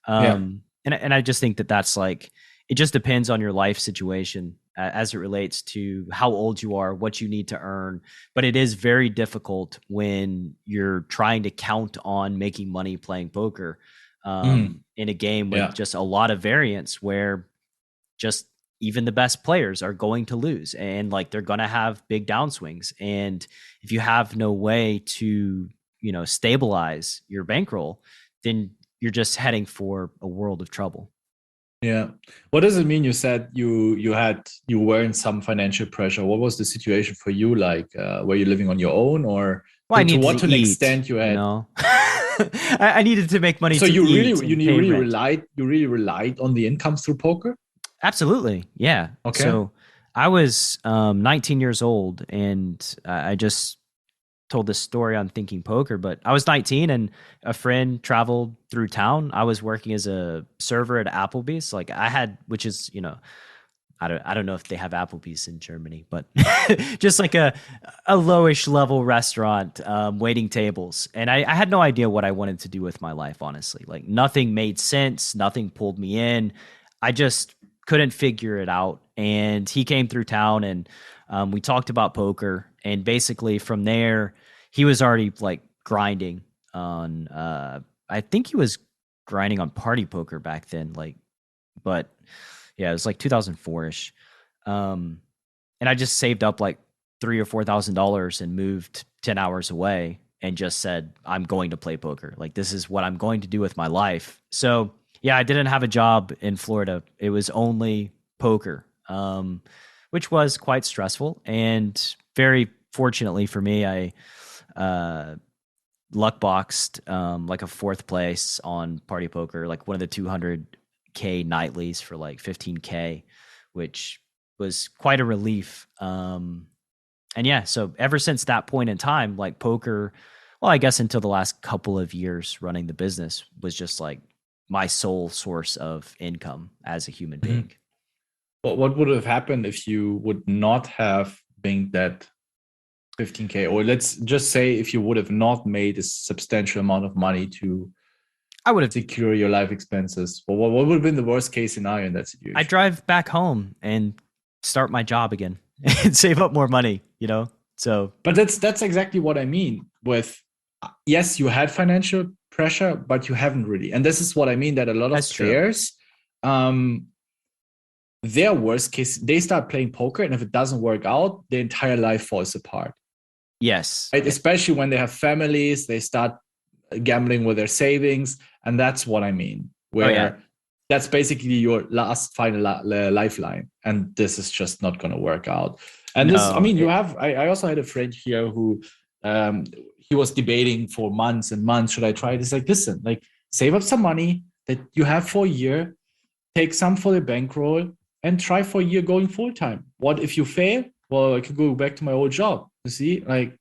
Speaker 2: And I just think that's like, it just depends on your life situation as it relates to how old you are, what you need to earn. But it is very difficult when you're trying to count on making money playing poker in a game with just a lot of variance, where just even the best players are going to lose, and like they're going to have big downswings. And if you have no way to, stabilize your bankroll, then you're just heading for a world of trouble.
Speaker 3: Yeah. What does it mean? You said you were in some financial pressure. What was the situation for you? Like, were you living on your own, or to what extent you had?
Speaker 2: I needed to make money.
Speaker 3: So you really relied on the income through poker?
Speaker 2: Absolutely. Yeah.
Speaker 3: Okay.
Speaker 2: So I was 19 years old, and I just told this story on Thinking Poker, but I was 19 and a friend traveled through town. I was working as a server at Applebee's. Like I had, which is, I don't know if they have Applebee's in Germany, but just like a lowish level restaurant, waiting tables. And I had no idea what I wanted to do with my life, honestly. Like nothing made sense. Nothing pulled me in. I just couldn't figure it out. And he came through town, and we talked about poker. And basically from there, he was already like grinding on, I think he was grinding on party poker back then. But yeah, it was like 2004-ish. And I just saved up like $3,000 or $4,000 and moved 10 hours away and just said, I'm going to play poker. Like, this is what I'm going to do with my life. So yeah, I didn't have a job in Florida. It was only poker, which was quite stressful. And very fortunately for me, I luck boxed like a 4th place on party poker, like one of the 200K nightlies for like 15K, which was quite a relief. And yeah, so ever since that point in time, like poker, well, I guess until the last couple of years running the business, was just like my sole source of income as a human being.
Speaker 3: What would have happened if you would not have been that 15K, or let's just say if you would have not made a substantial amount of money to
Speaker 2: I would have
Speaker 3: secure your life expenses, well, what would have been the worst case scenario in that situation?
Speaker 2: I drive back home and start my job again and save up more money, you know? So,
Speaker 3: but that's exactly what I mean with, yes, you had financial pressure, but you haven't really. And this is what I mean, that a lot of
Speaker 2: That's true.
Speaker 3: players, their worst case, they start playing poker, and if it doesn't work out, their entire life falls apart.
Speaker 2: yes.
Speaker 3: Right? Especially when they have families, they start gambling with their savings. And that's what I mean, where that's basically your last final lifeline. And this is just not going to work out. And this, I mean, I also had a friend here who, he was debating for months and months, should I try this? Like, listen, like, save up some money that you have for a year, take some for the bankroll, and try for a year going full time. What if you fail? Well, I could go back to my old job. You see, like,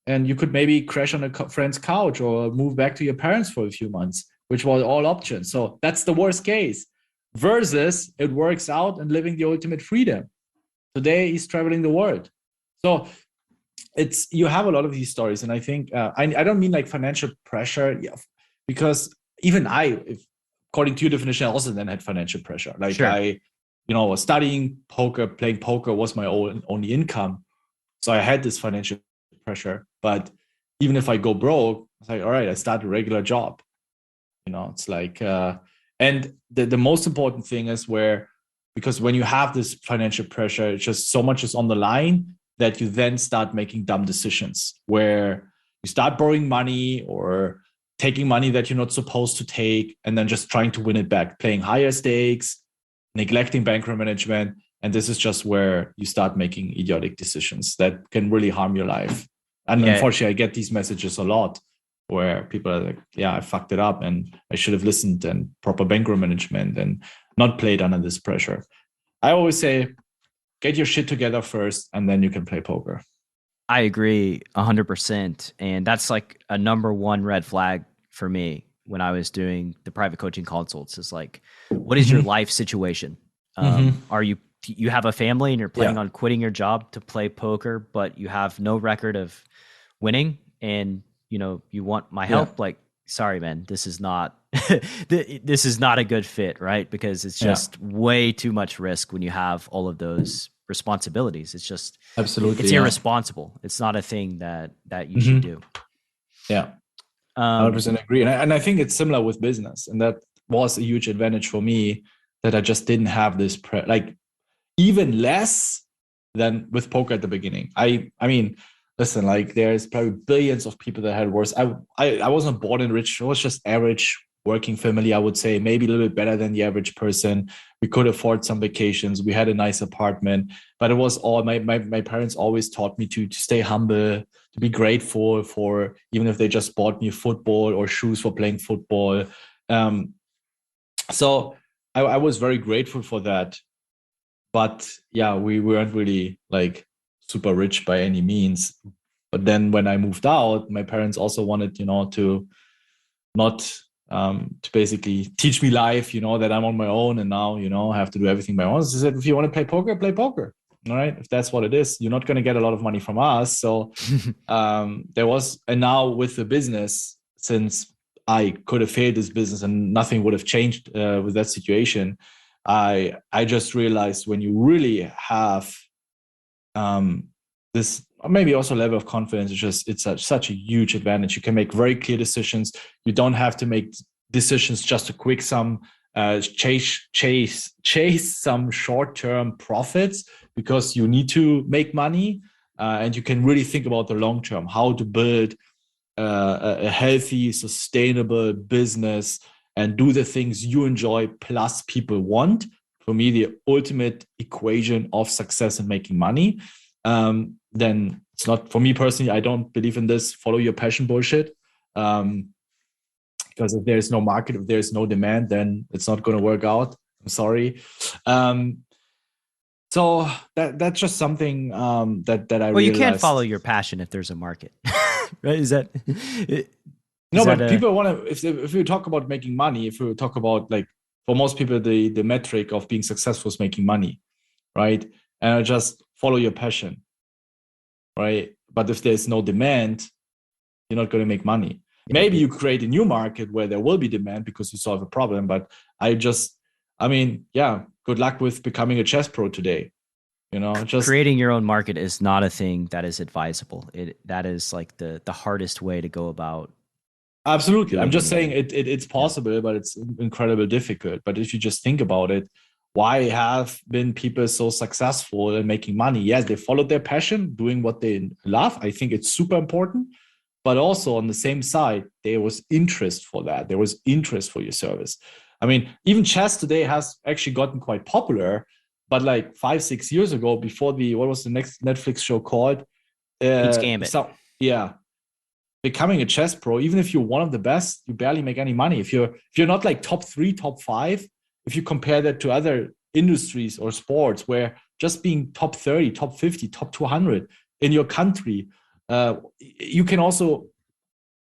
Speaker 3: and you could maybe crash on a friend's couch or move back to your parents for a few months, which was all options. So that's the worst case. Versus it works out and living the ultimate freedom. Today he's traveling the world. So it's, you have a lot of these stories, and I think I don't mean like financial pressure, because even according to your definition, I also then had financial pressure. Like, sure. I was studying poker, playing poker was my only income, so I had this financial pressure. But even if I go broke, it's like, all right, I start a regular job. It's like, and the most important thing is because when you have this financial pressure, it's just so much is on the line that you then start making dumb decisions where you start borrowing money or taking money that you're not supposed to take, and then just trying to win it back, playing higher stakes, neglecting bankroll management. And this is just where you start making idiotic decisions that can really harm your life. And unfortunately, I get these messages a lot where people are like, yeah, I fucked it up and I should have listened and proper bankroll management and not played under this pressure. I always say, get your shit together first, and then you can play poker.
Speaker 2: I agree 100%. And that's like a number one red flag for me when I was doing the private coaching consults, is like, what is your life situation? Are you have a family and you're planning on quitting your job to play poker, but you have no record of winning, and you want my help? Like, sorry, man, this is not this is not a good fit, right? Because it's just way too much risk when you have all of those responsibilities. It's just absolutely, it's irresponsible. It's not a thing that you should do.
Speaker 3: Yeah, 100% agree. And I think it's similar with business, and that was a huge advantage for me, that I just didn't have this even less than with poker at the beginning. I mean, listen, like, there's probably billions of people that had worse. I wasn't born in rich. I was just average working family, I would say, maybe a little bit better than the average person. We could afford some vacations. We had a nice apartment, but it was all my parents always taught me to stay humble, to be grateful for, even if they just bought me football or shoes for playing football. So I was very grateful for that. But yeah, we weren't really like super rich by any means. But then when I moved out, my parents also wanted, to not to basically teach me life, that I'm on my own and now, I have to do everything by myself. So they said, if you want to play poker. All right. If that's what it is, you're not going to get a lot of money from us. So there was, and now with the business, since I could have failed this business and nothing would have changed with that situation, I just realized when you really have this maybe also level of confidence, it's such a huge advantage. You can make very clear decisions. You don't have to make decisions just a quick sum, chase some short-term profits, because you need to make money, and you can really think about the long term, how to build a healthy, sustainable business and do the things you enjoy plus people want. For me, the ultimate equation of success and making money. Then it's not, for me personally, I don't believe in this follow your passion bullshit. Because if there's no market, if there's no demand, then it's not going to work out. I'm sorry. So that's just something that I realized.
Speaker 2: Well, you can't follow your passion if there's a market, right? Is that?
Speaker 3: People want to. If we talk about making money, if we talk about, like, for most people, the metric of being successful is making money, right? And just follow your passion, right? But if there's no demand, you're not going to make money. Maybe you create a new market where there will be demand because you solve a problem. But good luck with becoming a chess pro today. Just
Speaker 2: creating your own market is not a thing that is advisable. That is like the hardest way to go about.
Speaker 3: Absolutely. I'm just saying it's possible, but it's incredibly difficult. But if you just think about it, why have been people so successful in making money? Yes, they followed their passion, doing what they love. I think it's super important. But also on the same side, there was interest for that. There was interest for your service. I mean, even chess today has actually gotten quite popular. But like 5-6 years ago, before what was the next Netflix show called?
Speaker 2: Queen's Gambit.
Speaker 3: Becoming a chess pro, even if you're one of the best, you barely make any money. If you're not like top 3, top 5, if you compare that to other industries or sports where just being top 30, top 50, top 200 in your country, you can also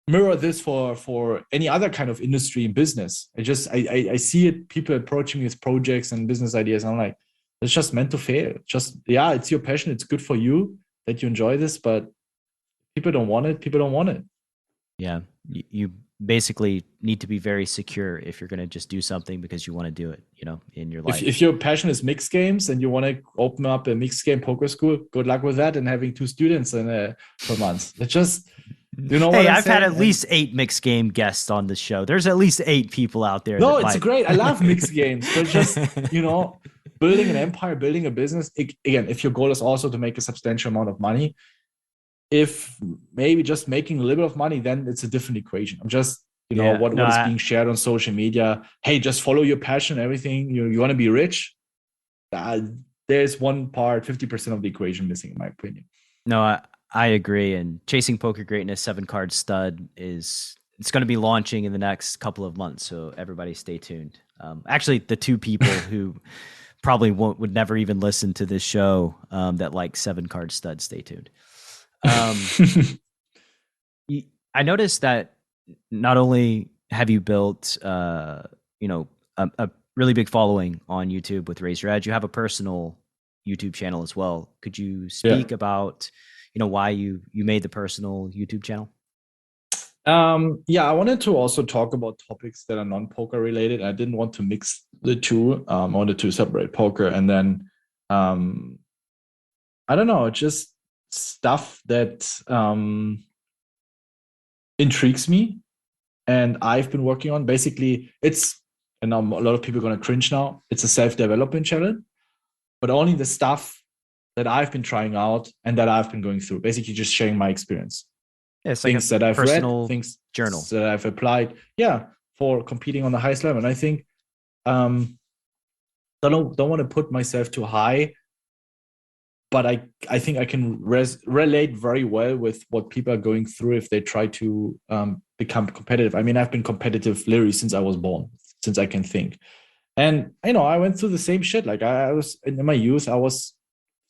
Speaker 3: mirror this for any other kind of industry and business. I see it, people approaching me with projects and business ideas, and I'm like, it's just meant to fail. It's your passion. It's good for you that you enjoy this, but people don't want it.
Speaker 2: Yeah. You basically need to be very secure if you're going to just do something because you want to do it, in your life.
Speaker 3: If your passion is mixed games and you want to open up a mixed game poker school, good luck with that and having 2 students per month. It's just,
Speaker 2: hey, I've had at least 8 mixed game guests on the show. There's at least 8 people out there.
Speaker 3: No, it's great. I love mixed games, but just, building an empire, building a business. Again, if your goal is also to make a substantial amount of money, if maybe just making a little bit of money, then it's a different equation. I'm just, what is being shared on social media. Hey, just follow your passion, everything. You want to be rich. There's one part, 50% of the equation missing, in my opinion.
Speaker 2: No, I agree. And Chasing Poker Greatness 7-card stud it's going to be launching in the next couple of months. So everybody stay tuned. Actually, the 2 people who probably would never even listen to this show that like 7-card stud, stay tuned. I noticed that not only have you built, a really big following on YouTube with Razer Edge, you have a personal YouTube channel as well. Could you speak about, why you made the personal YouTube channel?
Speaker 3: I wanted to also talk about topics that are non-poker related. I didn't want to mix the two. I wanted to separate poker and then, I don't know, just stuff that intrigues me and I've been working on. Basically, and a lot of people are going to cringe now, it's a self-development channel, but only the stuff that I've been trying out and that I've been going through. Basically, just sharing my experience.
Speaker 2: It's
Speaker 3: things
Speaker 2: like
Speaker 3: that I've read,
Speaker 2: things journal
Speaker 3: that I've applied, for competing on the highest level. And I think don't want to put myself too high, but I think I can relate very well with what people are going through if they try to become competitive. I mean, I've been competitive literally since I was born, since I can think. And, I went through the same shit. Like I was in my youth, I was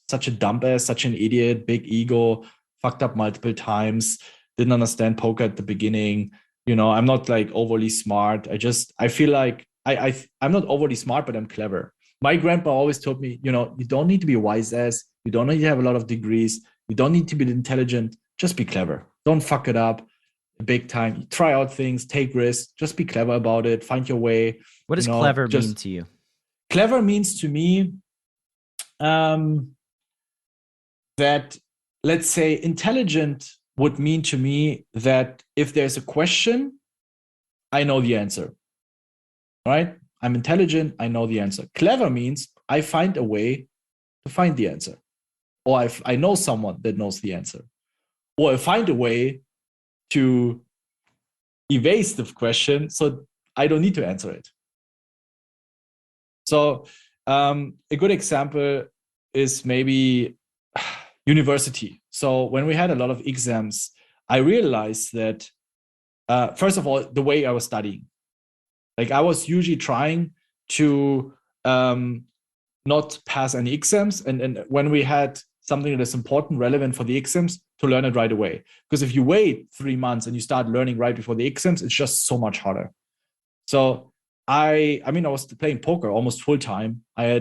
Speaker 3: such a dumb ass, such an idiot, big ego, fucked up multiple times, didn't understand poker at the beginning. I'm not like overly smart. I feel like I'm not overly smart, but I'm clever. My grandpa always told me, you don't need to be wise ass. You don't need to have a lot of degrees. You don't need to be intelligent. Just be clever. Don't fuck it up big time. Try out things, take risks. Just be clever about it. Find your way.
Speaker 2: What does clever mean to you?
Speaker 3: Clever means to me that, let's say, intelligent would mean to me that if there's a question, I know the answer. Right? I'm intelligent. I know the answer. Clever means I find a way to find the answer. Or I know someone that knows the answer. Or I find a way to evade the question so I don't need to answer it. So a good example is maybe university. So when we had a lot of exams, I realized that, first of all, the way I was studying, like I was usually trying to not pass any exams. And when we had something that is important, relevant for the exams, to learn it right away. Because if you wait 3 months and you start learning right before the exams, it's just so much harder. So I was playing poker almost full time. I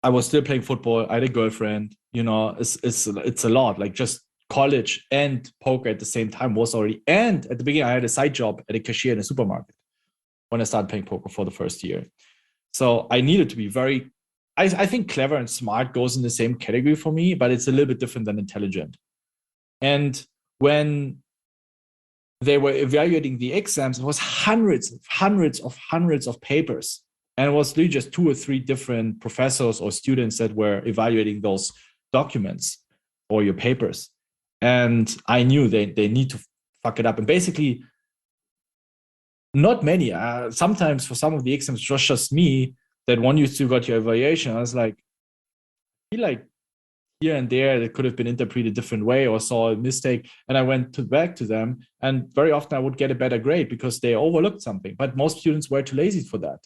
Speaker 3: I was still playing football. I had a girlfriend. It's a lot. Like just college and poker at the same time was already. And at the beginning, I had a side job at a cashier in a supermarket when I started playing poker for the first year. So I needed to be very. I think clever and smart goes in the same category for me, but it's a little bit different than intelligent. And when they were evaluating the exams, it was hundreds of papers. And it was really just 2 or 3 different professors or students that were evaluating those documents or your papers. And I knew they need to fuck it up. And basically, not many. Sometimes for some of the exams, it was just me that one you still got your evaluation. I was like, I feel like here and there that could have been interpreted a different way or saw a mistake, and I went back to them, and very often I would get a better grade because they overlooked something, but most students were too lazy for that.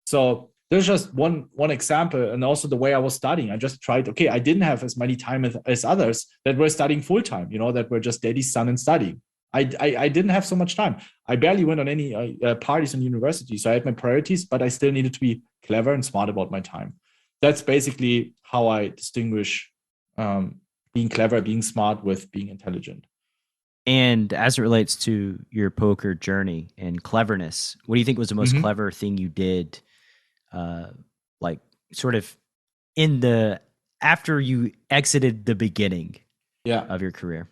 Speaker 3: So there's just one example. And also the way I was studying, I just tried, okay, I didn't have as many time as others that were studying full-time, that were just daddy's son and studying. I didn't have so much time. I barely went on any parties in university, so I had my priorities, but I still needed to be clever and smart about my time. That's basically how I distinguish being clever, being smart with being intelligent.
Speaker 2: And as it relates to your poker journey and cleverness, what do you think was the most clever thing you did, like sort of after you exited the beginning of your career?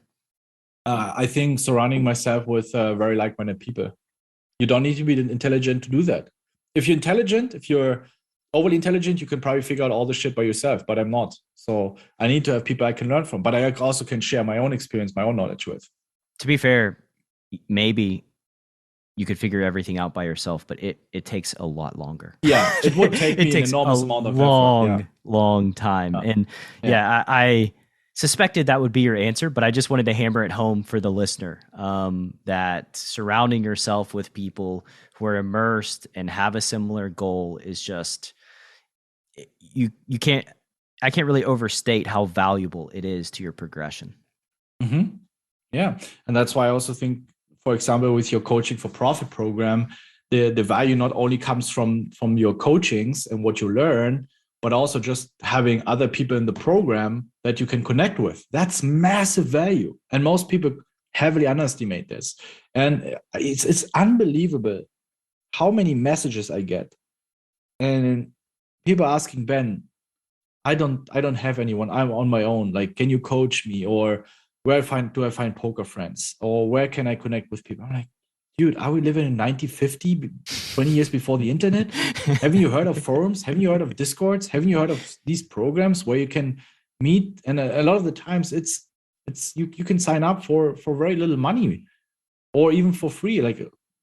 Speaker 3: I think surrounding myself with very like-minded people. You don't need to be intelligent to do that. If you're intelligent, if you're overly intelligent, you can probably figure out all the shit by yourself, but I'm not. So I need to have people I can learn from, but I also can share my own experience, my own knowledge with.
Speaker 2: To be fair, maybe you could figure everything out by yourself, but it takes a lot longer.
Speaker 3: Yeah, it would take me an enormous amount of effort.
Speaker 2: Long time. And I suspected that would be your answer, but I just wanted to hammer it home for the listener, that surrounding yourself with people who are immersed and have a similar goal is just, I can't really overstate how valuable it is to your progression.
Speaker 3: Mm-hmm. Yeah. And that's why I also think, for example, with your coaching for profit program, the value not only comes from your coachings and what you learn, but also just having other people in the program that you can connect with. That's massive value. And most people heavily underestimate this. And it's unbelievable how many messages I get. And people asking, Ben, I don't have anyone. I'm on my own. Like, can you coach me? Or where do I find poker friends? Or where can I connect with people? I'm like, dude, are we living in 1950, 20 years before the internet? Haven't you heard of forums? Haven't you heard of Discords? Haven't you heard of these programs where you can meet? And a lot of the times it's you can sign up for very little money or even for free. Like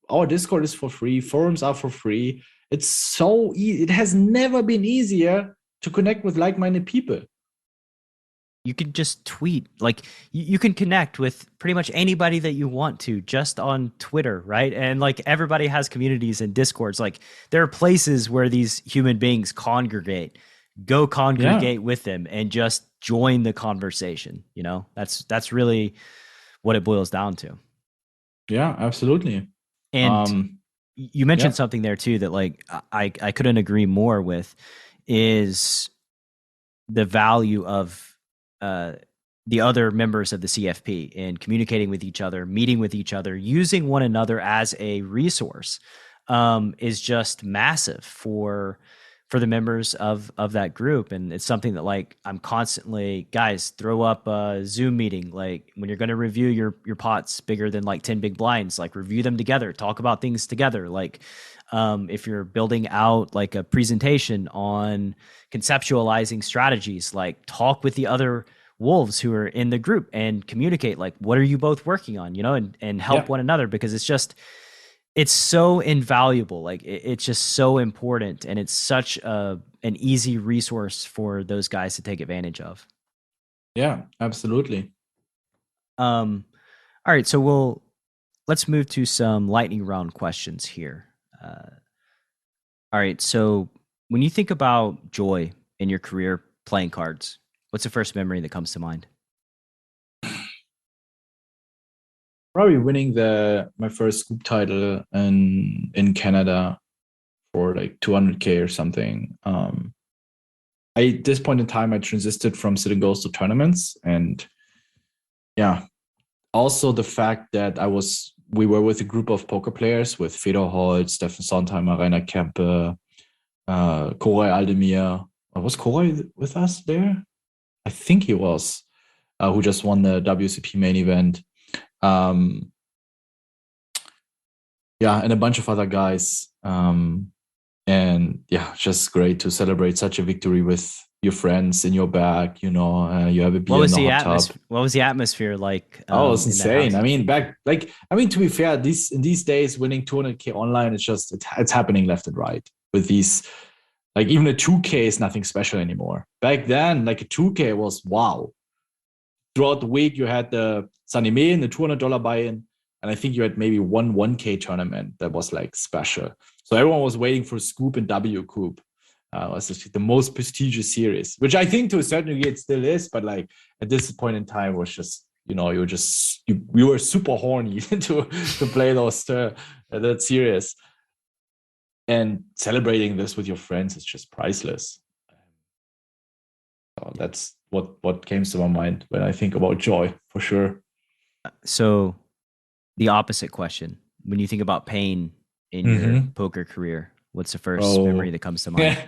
Speaker 3: our Discord is for free. Forums are for free. It's so easy. It has never been easier to connect with like-minded people.
Speaker 2: You can just tweet, like you can connect with pretty much anybody that you want to just on Twitter, right? And like everybody has communities and Discords. Like there are places where these human beings congregate. Go congregate with them and just join the conversation. That's really what it boils down to.
Speaker 3: Yeah, absolutely.
Speaker 2: And you mentioned something there too that like I couldn't agree more with, is the value of the other members of the CFP in communicating with each other, meeting with each other, using one another as a resource, is just massive for the members of that group. And it's something that like I'm constantly, guys, throw up a Zoom meeting. Like when you're going to review your pots bigger than like 10 big blinds, like review them together, talk about things together. Like if you're building out like a presentation on conceptualizing strategies, like talk with the other wolves who are in the group and communicate, like, what are you both working on, and help one another, because it's so invaluable. Like it's just so important. And it's such an easy resource for those guys to take advantage of.
Speaker 3: Yeah, absolutely.
Speaker 2: All right. So let's move to some lightning round questions here. All right. So when you think about joy in your career playing cards, what's the first memory that comes to mind?
Speaker 3: Probably winning my first SCOOP title in Canada for like 200K or something. at this point in time, I transited from sit and goes to tournaments. And yeah, also the fact that we were with a group of poker players with Fedor Holz, Steffen Sontheimer, Rainer Kempe, Koray Aldemir. Was Koray with us there? I think he was, who just won the WCP main event. Yeah, and a bunch of other guys. And yeah, just great to celebrate such a victory with your friends in your back. You have a beer in the hot tub.
Speaker 2: What was the atmosphere like?
Speaker 3: Oh, it's insane. I mean, to be fair, in these days, winning 200K online, it's happening left and right with these. Like even a 2K is nothing special anymore. Back then, like a 2K was wow. Throughout the week, you had the Sunny Main, the $200 buy-in, and I think you had maybe one 1K tournament that was like special. So everyone was waiting for SCOOP and WCOOP. It was the most prestigious series, which I think to a certain degree it still is. But like at this point in time, it was just you were super horny to play that series. And celebrating this with your friends is just priceless. So that's what came to my mind when I think about joy, for sure.
Speaker 2: So the opposite question, when you think about pain in your poker career, what's the first memory that comes to mind?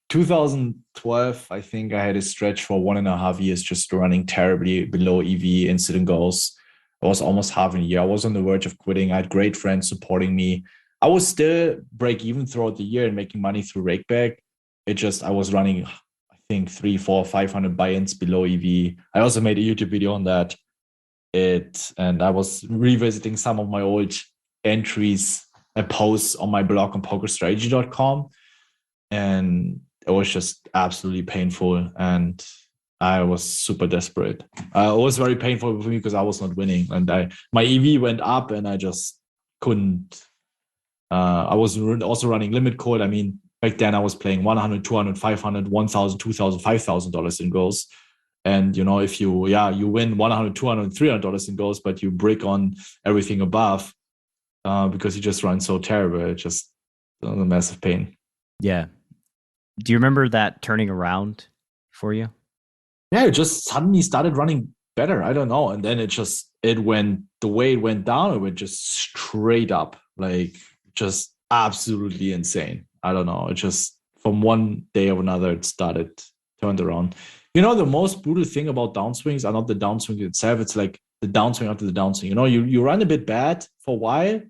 Speaker 3: 2012, I think I had a stretch for 1.5 years just running terribly below EV incident goals. It was almost half a year. I was on the verge of quitting. I had great friends supporting me. I was still break even throughout the year and making money through Rakeback. I was running, I think 300, 400, 500 buy-ins below EV. I also made a YouTube video on that. And I was revisiting some of my old entries and posts on my blog on pokerstrategy.com. And it was just absolutely painful. And I was super desperate. It was very painful for me because I was not winning. And my EV went up and I just couldn't. I was also running limit code. I mean, back then I was playing 100, 200, 500, 1,000, 2,000, $5,000 in goals. And, if you win 100, 200, $300 in goals, but you break on everything above because you just run so terrible. It's just a massive pain.
Speaker 2: Yeah. Do you remember that turning around for you?
Speaker 3: Yeah, it just suddenly started running better. I don't know. And then the way it went down, it went just straight up, like just absolutely insane. I don't know. It just from one day or another, it turned around. The most brutal thing about downswings are not the downswing itself. It's like the downswing after the downswing. You run a bit bad for a while,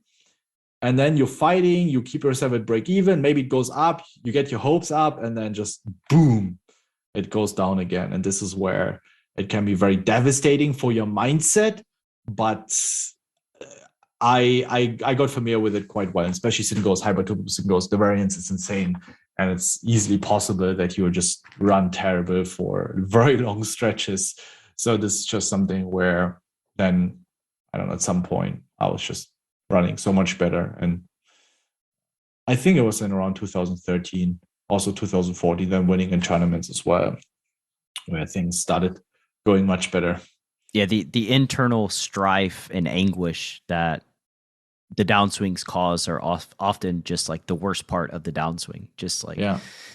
Speaker 3: and then you're fighting. You keep yourself at break even. Maybe it goes up. You get your hopes up, and then just boom, it goes down again. And this is where it can be very devastating for your mindset. But I got familiar with it quite well, especially sit and goes, hypertrophic sit and goes. The variance is insane. And it's easily possible that you just run terrible for very long stretches. So this is just something where then, I don't know, at some point I was just running so much better. And I think it was in around 2013, also 2014, then winning in tournaments as well, where things started going much better.
Speaker 2: Yeah, the internal strife and anguish that the downswings cause are often just like the worst part of the downswing. Just like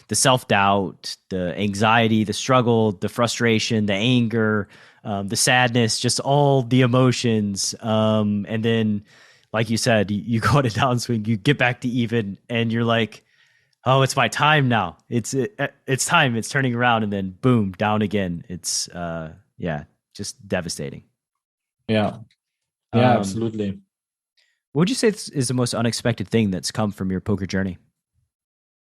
Speaker 2: the self-doubt, the anxiety, the struggle, the frustration, the anger, the sadness, just all the emotions. And then, like you said, you go to downswing, you get back to even, and you're like, oh, it's my time now. It's time. It's turning around, and then boom, down again. It's just devastating.
Speaker 3: Yeah, absolutely.
Speaker 2: What would you say is the most unexpected thing that's come from your poker journey?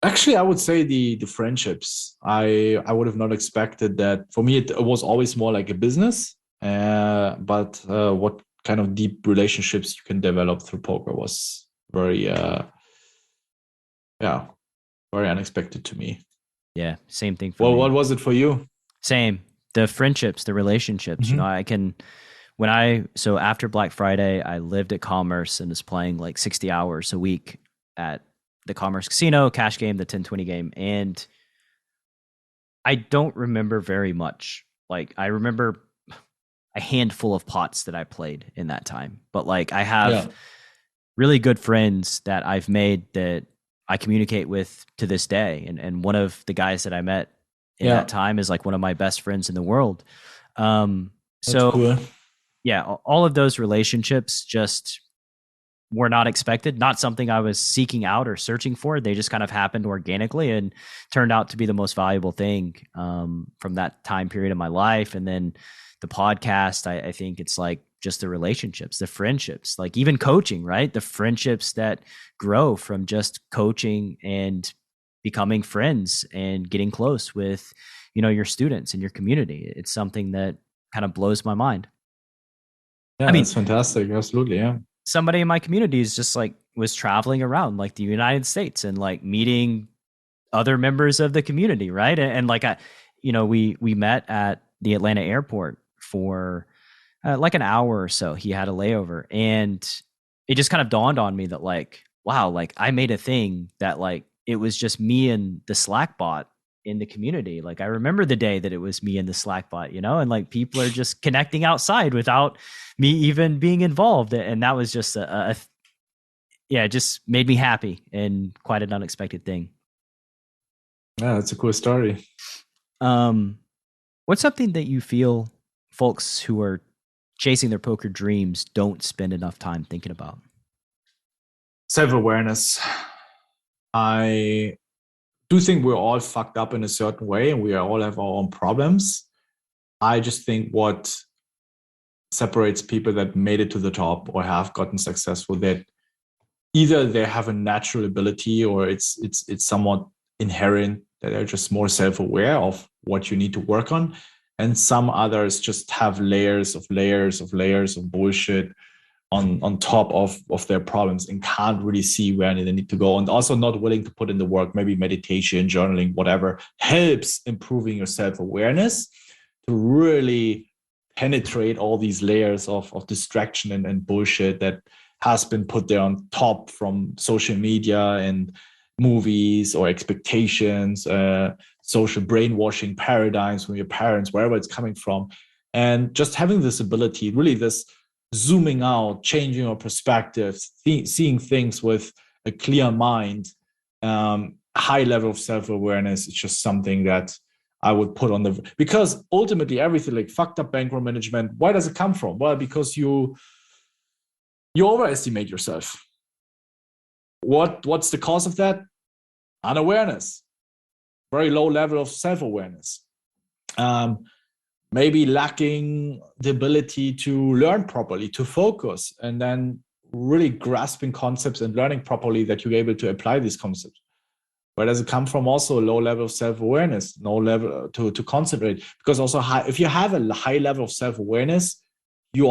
Speaker 3: Actually, I would say the friendships. I would have not expected that. For me, it was always more like a business. But what kind of deep relationships you can develop through poker was very, very unexpected to me.
Speaker 2: Yeah, same thing for me.
Speaker 3: What was it for you?
Speaker 2: Same. The friendships, the relationships.
Speaker 3: Mm-hmm.
Speaker 2: So after Black Friday, I lived at Commerce and was playing like 60 hours a week at the Commerce Casino, cash game, the 1020 game. And I don't remember very much. Like I remember a handful of pots that I played in that time. But like I have really good friends that I've made that I communicate with to this day. And one of the guys that I met in that time is like one of my best friends in the world.
Speaker 3: That's
Speaker 2: So
Speaker 3: cool.
Speaker 2: yeah, all of those relationships just were not expected, not something I was seeking out or searching for. They just kind of happened organically and turned out to be the most valuable thing from that time period of my life. And then the podcast, I think it's like just the relationships, the friendships, like even coaching, right? The friendships that grow from just coaching and becoming friends and getting close with, you know, your students and your community. It's something that kind of blows my mind.
Speaker 3: Yeah, that's fantastic. Absolutely. Yeah.
Speaker 2: Somebody in my community is just like was traveling around like the United States and like meeting other members of the community. Right. And like, we met at the Atlanta airport for like an hour or so. He had a layover, and it just kind of dawned on me that like, wow, like I made a thing that like, it was just me and the Slack bot in the community. Like I remember the day that it was me and the Slack bot, you know, and like people are just connecting outside without me even being involved. And that was just it just made me happy and quite an unexpected thing.
Speaker 3: Yeah, that's a cool story.
Speaker 2: What's something that you feel folks who are chasing their poker dreams don't spend enough time thinking about?
Speaker 3: Self-awareness. I do think we're all fucked up in a certain way and we all have our own problems. I just think what separates people that made it to the top or have gotten successful, that either they have a natural ability or it's somewhat inherent, that they're just more self-aware of what you need to work on. And some others just have layers of bullshit on top of their problems and can't really see where they need to go, and also not willing to put in the work. Maybe meditation, journaling, whatever helps improving your self-awareness to really penetrate all these layers of distraction and bullshit that has been put there on top from social media and movies or expectations, social brainwashing paradigms from your parents, wherever it's coming from. And just having this ability, really this zooming out, changing your perspective, seeing things with a clear mind, high level of self-awareness, it's just something that I would put on because ultimately everything like fucked up bankroll management, why does it come from? Well, because you overestimate yourself. What's the cause of that? Unawareness, very low level of self-awareness. Maybe lacking the ability to learn properly, to focus, and then really grasping concepts and learning properly that you're able to apply these concepts. Where does it come from? Also a low level of self-awareness, no level to concentrate. Because also if you have a high level of self-awareness, you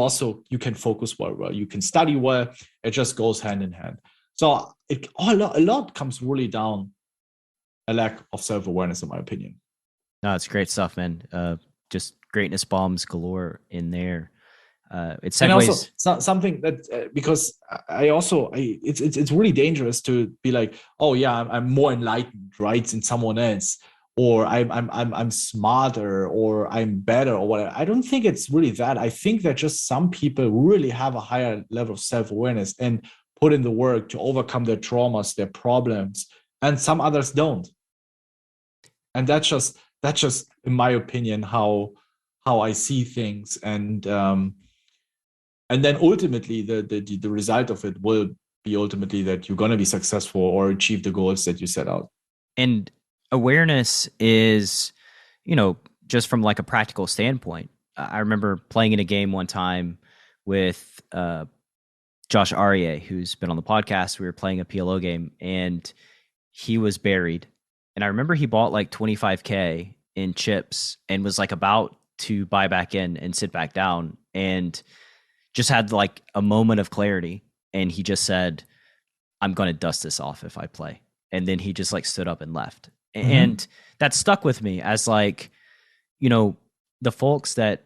Speaker 3: can focus well, you can study well. It just goes hand in hand. So a lot comes really down a lack of self-awareness, in my opinion.
Speaker 2: No, it's great stuff, man. Just greatness bombs galore in there. It segues.
Speaker 3: And also something that because it's really dangerous to be like, oh yeah, I'm more enlightened, right, than someone else, or I'm smarter, or I'm better, or whatever. I don't think it's really that. I think that just some people really have a higher level of self-awareness and put in the work to overcome their traumas, their problems, and some others don't. And that's just in my opinion how I see things. And then ultimately the result of it will be ultimately that you're going to be successful or achieve the goals that you set out.
Speaker 2: And awareness is, just from like a practical standpoint. I remember playing in a game one time with Josh Aryeh, who's been on the podcast. We were playing a PLO game and he was buried. And I remember he bought like 25K in chips and was like about to buy back in and sit back down, and just had like a moment of clarity. And he just said, I'm going to dust this off if I play. And then he just like stood up and left. Mm-hmm. And that stuck with me as like, the folks that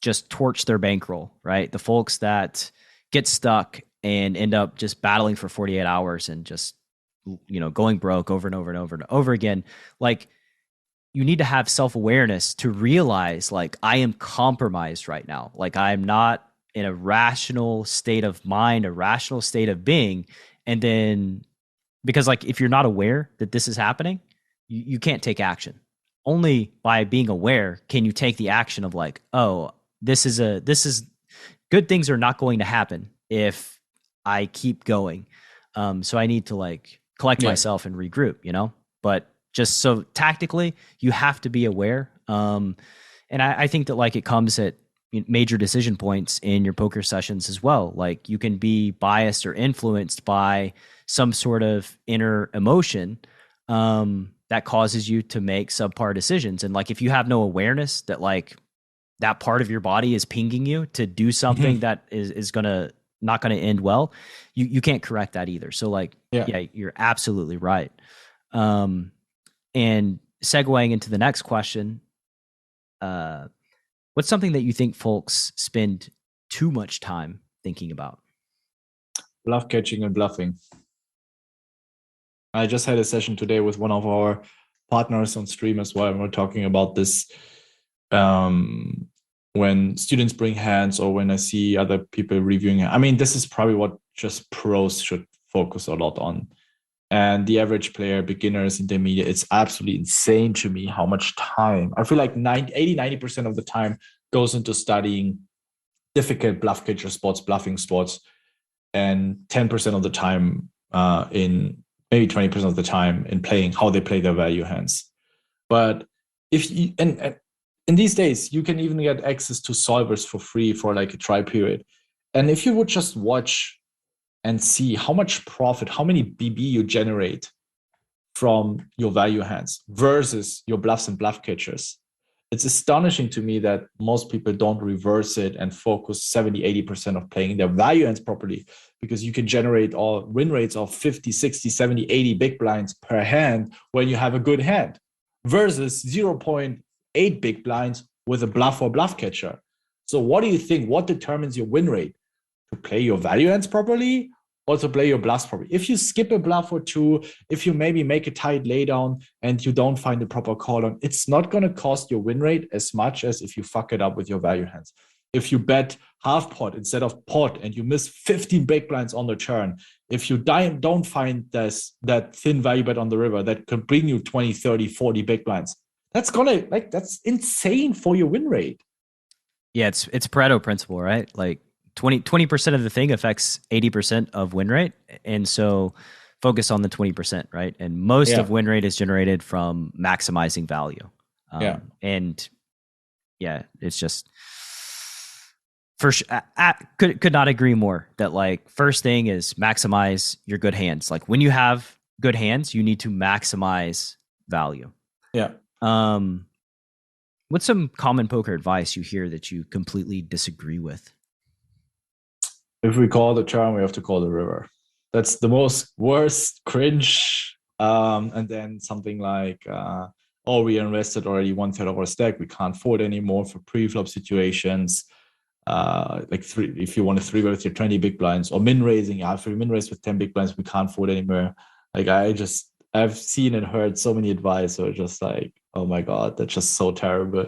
Speaker 2: just torch their bankroll, right? The folks that get stuck and end up just battling for 48 hours and just, going broke over and over and over and over again. Like, you need to have self-awareness to realize like, I am compromised right now. Like, I'm not in a rational state of mind, a rational state of being. And then, because like, if you're not aware that this is happening, you can't take action. only by being aware can you take the action of like, oh, this is good things are not going to happen if I keep going. So I need to like collect myself and regroup, you know? But just so tactically, you have to be aware. And I think that like it comes at major decision points in your poker sessions as well. Like you can be biased or influenced by some sort of inner emotion that causes you to make subpar decisions. And like if you have no awareness that like that part of your body is pinging you to do something that is not gonna end well, you can't correct that either. So like yeah you're absolutely right. And segueing into the next question, what's something that you think folks spend too much time thinking about?
Speaker 3: Bluff catching and bluffing. I just had a session today with one of our partners on stream as well, and we're talking about this. When students bring hands or when I see other people reviewing, I mean, this is probably what just pros should focus a lot on. And the average player, beginners, intermediate, it's absolutely insane to me how much time. I feel like 90% of the time goes into studying difficult bluff catcher spots, bluffing spots, and 10% of the time in maybe 20% of the time in playing how they play their value hands. But if you, and in these days, you can even get access to solvers for free for like a trial period. And if you would just watch and see how much profit, how many BB you generate from your value hands versus your bluffs and bluff catchers, it's astonishing to me that most people don't reverse it and focus 70, 80% of playing their value hands properly, because you can generate all win rates of 50, 60, 70, 80 big blinds per hand when you have a good hand versus 0.8 big blinds with a bluff or bluff catcher. So what do you think? What determines your win rate? To play your value hands properly or to play your bluffs properly? If you skip a bluff or two, if you maybe make a tight laydown and you don't find the proper call on, it's not going to cost your win rate as much as if you fuck it up with your value hands. If you bet half pot instead of pot and you miss 15 big blinds on the turn, if you don't find that thin value bet on the river that can bring you 20, 30, 40 big blinds, that's insane for your win rate.
Speaker 2: Yeah, it's Pareto principle, right? Like 20% of the thing affects 80% of win rate. And so focus on the 20%, right? And most of win rate is generated from maximizing value. And yeah, it's just for sure. Could not agree more that like first thing is maximize your good hands. Like when you have good hands, you need to maximize value.
Speaker 3: Yeah.
Speaker 2: What's some common poker advice you hear that you completely disagree with?
Speaker 3: If we call the turn, we have to call the river. That's the worst cringe. And then something like, we invested already 1/3 of our stack. We can't fold anymore for pre-flop situations. If you want to 3-bet with your 20 big blinds or min raising, if you min raise with 10 big blinds, we can't fold anymore. Like I've seen and heard so many advice, so just like, oh my God, that's just so terrible.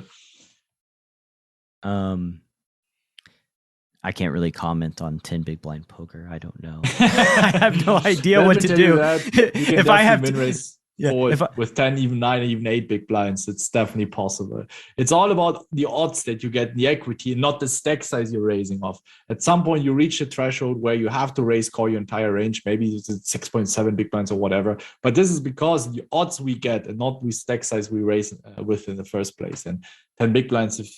Speaker 2: I can't really comment on 10 big blind poker. I don't know. I have no idea what to do.
Speaker 3: If I have to raise with 10, even 9, even 8 big blinds, it's definitely possible. It's all about the odds that you get in the equity, not the stack size you're raising off. At some point, you reach a threshold where you have to call your entire range. Maybe it's 6.7 big blinds or whatever. But this is because the odds we get and not the stack size we raise with in the first place. And 10 big blinds, if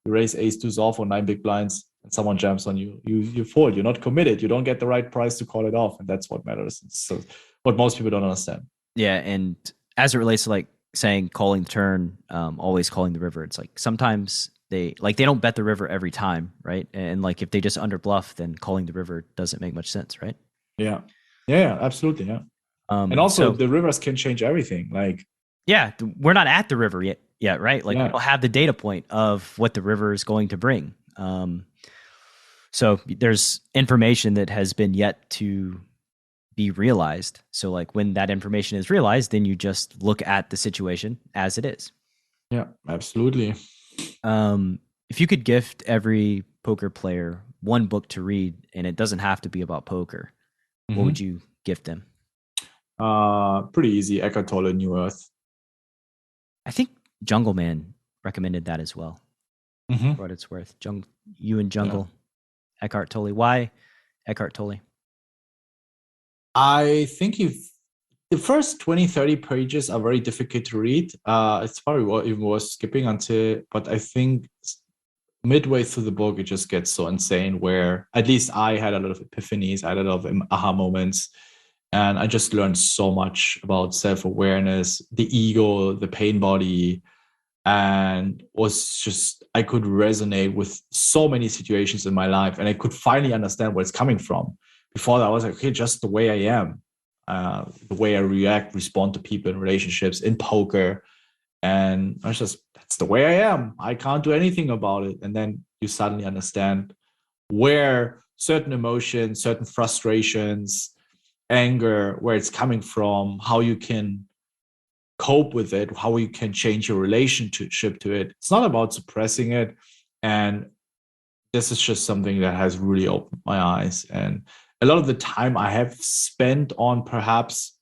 Speaker 3: you raise ace-2s off or 9 big blinds, and someone jumps on you, you fold. You're not committed. You don't get the right price to call it off, and that's what matters. So what most people don't understand.
Speaker 2: Yeah, and as it relates to like saying calling the turn, always calling the river, it's like sometimes they don't bet the river every time, right? And like if they just under bluff, then calling the river doesn't make much sense, right?
Speaker 3: Yeah, absolutely, yeah. And also the rivers can change everything. Like,
Speaker 2: yeah, we're not at the river yet, right? Like we don't have the data point of what the river is going to bring. So there's information that has been yet to be realized. So like when that information is realized, then you just look at the situation as it is.
Speaker 3: Yeah, absolutely.
Speaker 2: If you could gift every poker player one book to read, and it doesn't have to be about poker, what would you gift them?
Speaker 3: Pretty easy. Eckhart Tolle, New Earth.
Speaker 2: I think Jungle Man recommended that as well.
Speaker 3: Mm-hmm.
Speaker 2: For what it's worth. You and Jungle. Yeah. Eckhart Tolle. Why Eckhart Tolle?
Speaker 3: I think the first 20, 30 pages are very difficult to read. It's probably even worth skipping but I think midway through the book, it just gets so insane where at least I had a lot of epiphanies, I had a lot of aha moments. And I just learned so much about self-awareness, the ego, the pain body, and I could resonate with so many situations in my life. And I could finally understand where it's coming from. Before that, I was like, okay, just the way I am, the way I respond to people in relationships, in poker. And I was just, that's the way I am. I can't do anything about it. And then you suddenly understand where certain emotions, certain frustrations, anger, where it's coming from, how you can cope with it, how you can change your relationship to it. It's not about suppressing it. And this is just something that has really opened my eyes. And a lot of the time I have spent on perhaps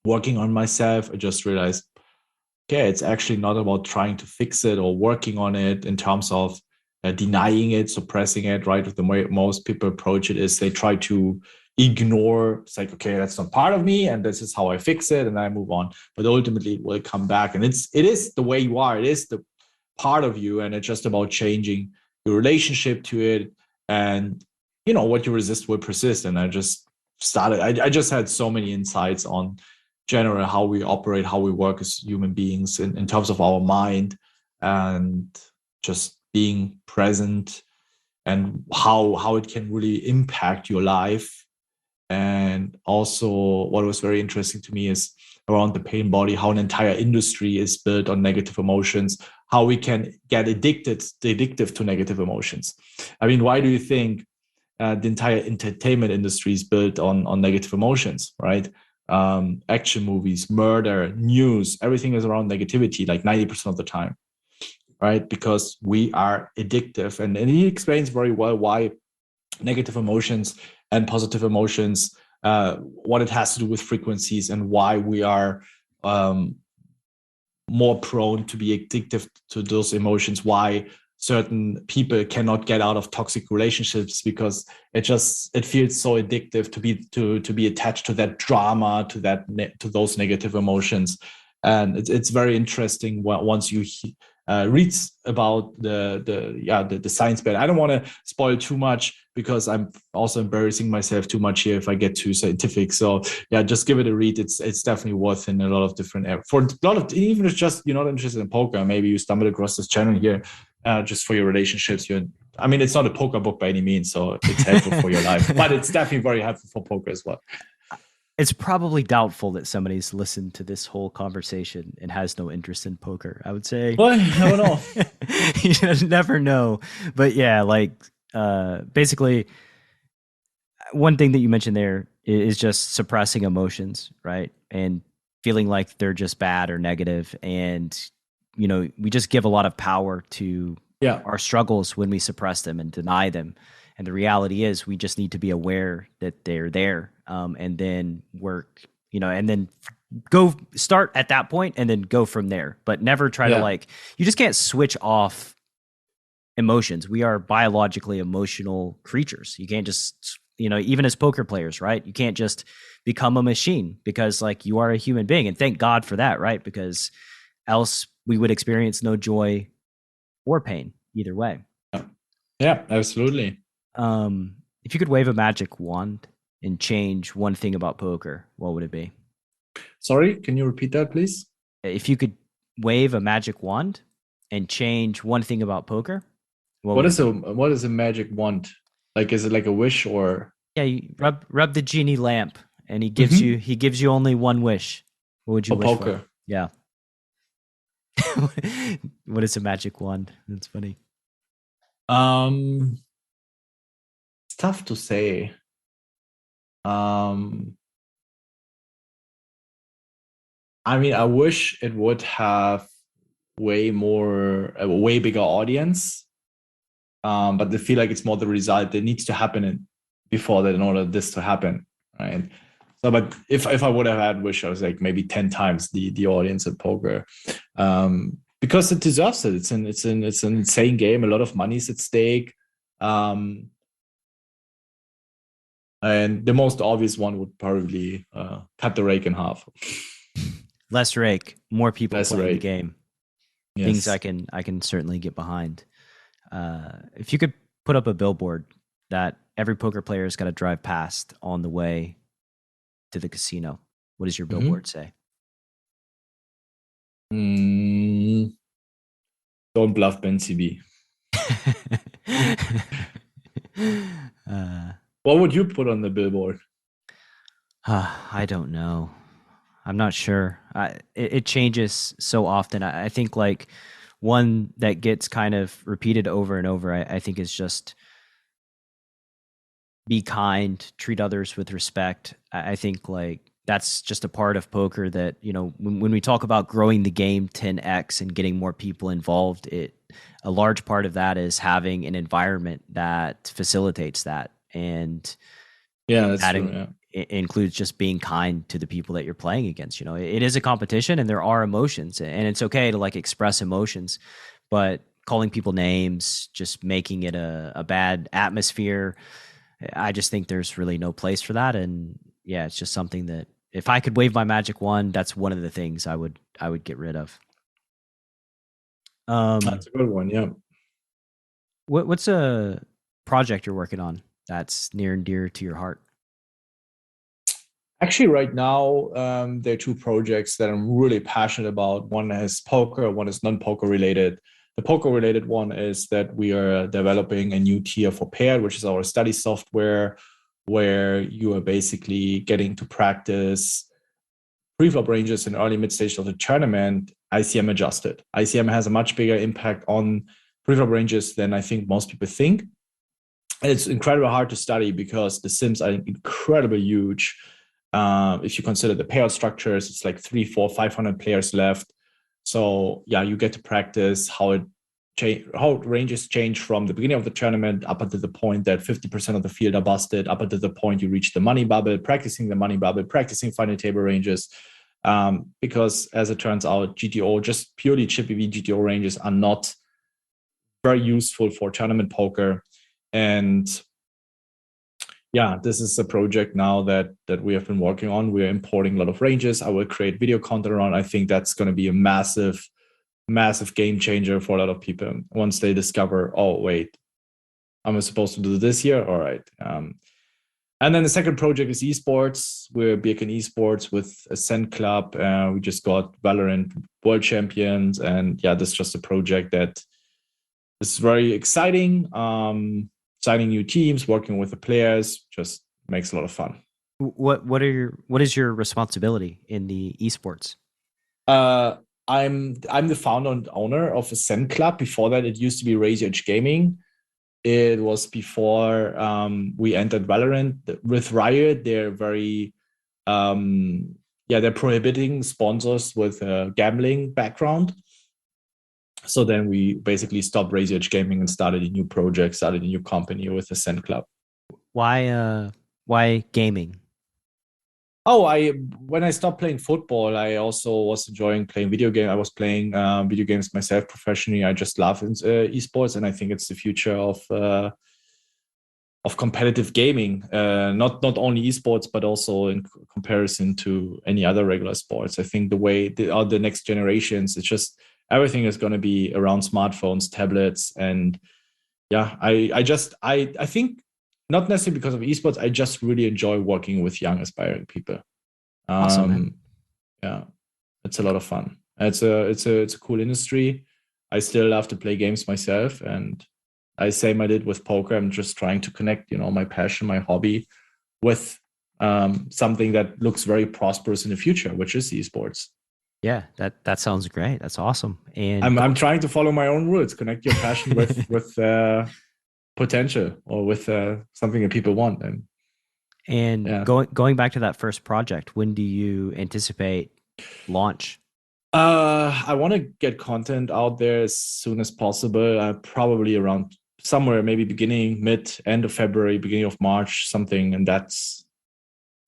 Speaker 3: working on myself, I just realized, okay, it's actually not about trying to fix it or working on it in terms of denying it, suppressing it, right? The way most people approach it is they try to ignore. It's like, okay, that's not part of me, and this is how I fix it, and I move on. But ultimately, it will come back, and it is the way you are. It is the part of you, and it's just about changing your relationship to it. And what you resist will persist. And I just started. I just had so many insights on general how we operate, how we work as human beings in terms of our mind, and just being present, and how it can really impact your life. And also what was very interesting to me is around the pain body, how an entire industry is built on negative emotions, how we can get addictive to negative emotions. I mean, why do you think the entire entertainment industry is built on negative emotions, right? Action movies, murder, news, everything is around negativity, like 90% of the time, right? Because we are addictive. And he explains very well why negative emotions and positive emotions, what it has to do with frequencies, and why we are more prone to be addictive to those emotions, why certain people cannot get out of toxic relationships, because it feels so addictive to be attached to that drama, to those negative emotions. And it's very interesting once you read about the science behind. I don't want to spoil too much because I'm also embarrassing myself too much here if I get too scientific. So yeah, just give it a read. It's definitely worth in a lot of different areas. For a lot of, even if it's just you're not interested in poker, maybe you stumbled across this channel here just for your relationships. I mean, it's not a poker book by any means, so it's helpful for your life, but it's definitely very helpful for poker as well.
Speaker 2: It's probably doubtful that somebody's listened to this whole conversation and has no interest in poker, I would say.
Speaker 3: Well, I don't know.
Speaker 2: You never know. But yeah, basically, one thing that you mentioned there is just suppressing emotions, right? And feeling like they're just bad or negative. And, we just give a lot of power to our struggles when we suppress them and deny them. And the reality is we just need to be aware that they're there, and then work, and then go start at that point and then go from there. But never try to you just can't switch off emotions. We are biologically emotional creatures. You can't just, even as poker players, right? You can't just become a machine because you are a human being. And thank God for that, right? Because else we would experience no joy or pain either way.
Speaker 3: Yeah, absolutely.
Speaker 2: If you could wave a magic wand and change one thing about poker, what would it be?
Speaker 3: Sorry, can you repeat that, please?
Speaker 2: If you could wave a magic wand and change one thing about poker,
Speaker 3: what is a magic wand? Like, is it like a wish or?
Speaker 2: Yeah, you rub the genie lamp, and he gives you only one wish. What would you wish
Speaker 3: poker?
Speaker 2: For? Yeah. What is a magic wand? That's funny.
Speaker 3: It's tough to say. I mean, I wish it would have a way bigger audience. But I feel like it's more the result that needs to happen before that in order for this to happen, right? So, but if I would have had wish, I was like maybe 10 times the audience at poker. because it deserves it. It's an insane game. A lot of money is at stake. And the most obvious one would probably cut the rake in half.
Speaker 2: Less rake, more people playing the game.
Speaker 3: Yes.
Speaker 2: Things I can certainly get behind. If you could put up a billboard that every poker player has got to drive past on the way to the casino, what does your billboard say?
Speaker 3: Don't bluff Ben CB. What would you put on the billboard?
Speaker 2: I don't know. I'm not sure. It changes so often. I think like one that gets kind of repeated over and over, I think is just be kind, treat others with respect. I think like that's just a part of poker that, you know, when we talk about growing the game 10x and getting more people involved, a large part of that is having an environment that facilitates that. And
Speaker 3: yeah, that's true. Yeah.
Speaker 2: It includes just being kind to the people that you're playing against. You know, it is a competition and there are emotions, and it's okay to like express emotions, but calling people names, just making it a bad atmosphere, I just think there's really no place for that. And yeah, it's just something that if I could wave my magic wand, that's one of the things I would get rid of.
Speaker 3: That's a good one. Yeah.
Speaker 2: What's a project you're working on that's near and dear to your heart?
Speaker 3: Actually, right now, there are two projects that I'm really passionate about. One is poker, one is non-poker related. The poker related one is that we are developing a new tier for Paired, which is our study software, where you are basically getting to practice pre-flop ranges in early mid-stage of the tournament, ICM adjusted. ICM has a much bigger impact on pre-flop ranges than I think most people think. And it's incredibly hard to study because the sims are incredibly huge. If you consider the payout structures, it's like 300, 400, 500 players left. So yeah, you get to practice how ranges change from the beginning of the tournament up until the point that 50% of the field are busted, up until the point you reach the money bubble, practicing the money bubble, practicing final table ranges. Because as it turns out, GTO, just purely chip EV GTO ranges are not very useful for tournament poker. And yeah, this is a project now that we have been working on. We're importing a lot of ranges. I will create video content around. I think that's going to be a massive game changer for a lot of people once they discover, oh, wait, am I supposed to do this here? All right. And then the second project is esports. We're big in esports with Ascent Club. We just got Valorant World Champions. And yeah, this is just a project that is very exciting. Signing new teams, working with the players, just makes a lot of fun.
Speaker 2: What is your responsibility in the esports?
Speaker 3: I'm the founder and owner of Ascent Club. Before that, it used to be Razer Gaming. It was before we entered Valorant. With Riot, they're very they're prohibiting sponsors with a gambling background. So then we basically stopped Razer Gaming and started a new project, started a new company with Ascent Club.
Speaker 2: Why gaming?
Speaker 3: When I stopped playing football, I also was enjoying playing video games. I was playing video games myself professionally. I just love esports, and I think it's the future of competitive gaming. Not only esports, but also in comparison to any other regular sports. I think the way the next generations, it's just everything is going to be around smartphones, tablets, and yeah, I think not necessarily because of esports. I just really enjoy working with young, aspiring people.
Speaker 2: Awesome, man.
Speaker 3: Yeah, it's a lot of fun. It's a cool industry. I still love to play games myself, and I same I did with poker. I'm just trying to connect, my passion, my hobby, with something that looks very prosperous in the future, which is esports.
Speaker 2: Yeah, that sounds great. That's awesome. And
Speaker 3: I'm trying to follow my own rules, connect your passion with potential or with something that people want.
Speaker 2: And yeah. Going back to that first project, when do you anticipate launch?
Speaker 3: I want to get content out there as soon as possible. Probably around somewhere, maybe end of February, beginning of March, something, and that's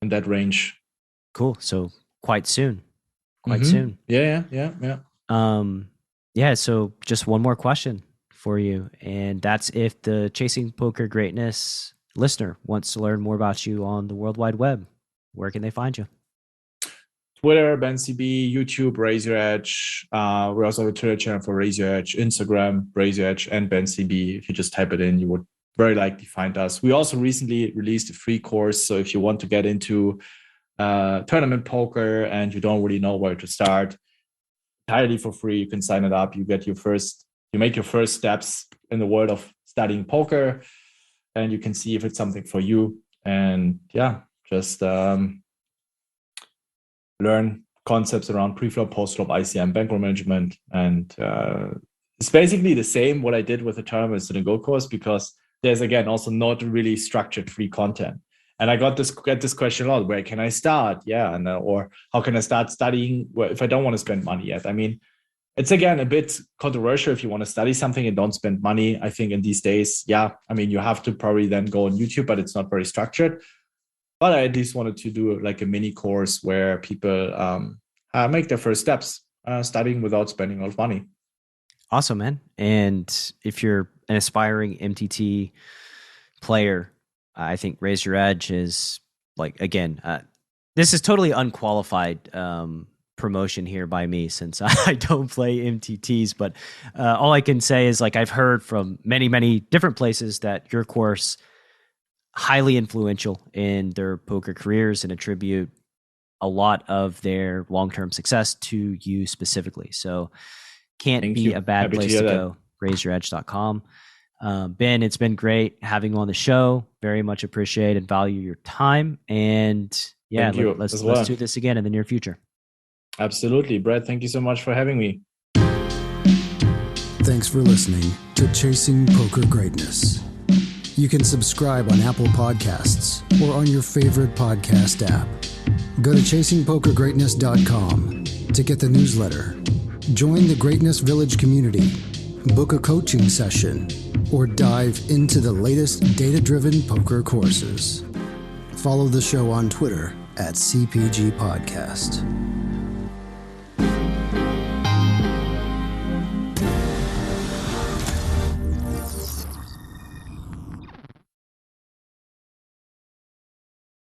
Speaker 3: in that range.
Speaker 2: Cool. So quite soon. Quite soon.
Speaker 3: Yeah.
Speaker 2: Yeah, so just one more question for you, and that's if the Chasing Poker Greatness listener wants to learn more about you on the World Wide Web, where can they find you?
Speaker 3: Twitter, BenCB, YouTube, Razer Edge. We also have a Twitter channel for Razer Edge, Instagram, Razer Edge, and BenCB. If you just type it in, you would very likely find us. We also recently released a free course. So if you want to get into tournament poker and you don't really know where to start, entirely for free, you can sign it up. You make your first steps in the world of studying poker, and you can see if it's something for you. And yeah, just learn concepts around pre-flop, post-flop, ICM, bankroll management. And it's basically the same what I did with the tournament in the Go course, because there's, again, also not really structured free content. And I get this question a lot: where can I start? Yeah, and or how can I start studying if I don't want to spend money yet? I mean, it's, again, a bit controversial if you want to study something and don't spend money. I think in these days, yeah, I mean, you have to probably then go on YouTube, but it's not very structured. But I at least wanted to do like a mini course where people make their first steps studying without spending a lot of money.
Speaker 2: Awesome, man. And if you're an aspiring MTT player, I think Razer Edge is, like, again, this is totally unqualified promotion here by me, since I don't play MTTs, but all I can say is, like, I've heard from many, many different places that your course highly influential in their poker careers and attribute a lot of their long-term success to you specifically. So can't be a bad place to go. RazeRedge.com. Ben, it's been great having you on the show. Very much appreciate and value your time. And yeah, let's do this again in the near future.
Speaker 3: Absolutely. Brad, thank you so much for having me.
Speaker 1: Thanks for listening to Chasing Poker Greatness. You can subscribe on Apple Podcasts or on your favorite podcast app. Go to chasingpokergreatness.com to get the newsletter. Join the Greatness Village community, book a coaching session, or dive into the latest data-driven poker courses. Follow the show on Twitter @CPG Podcast.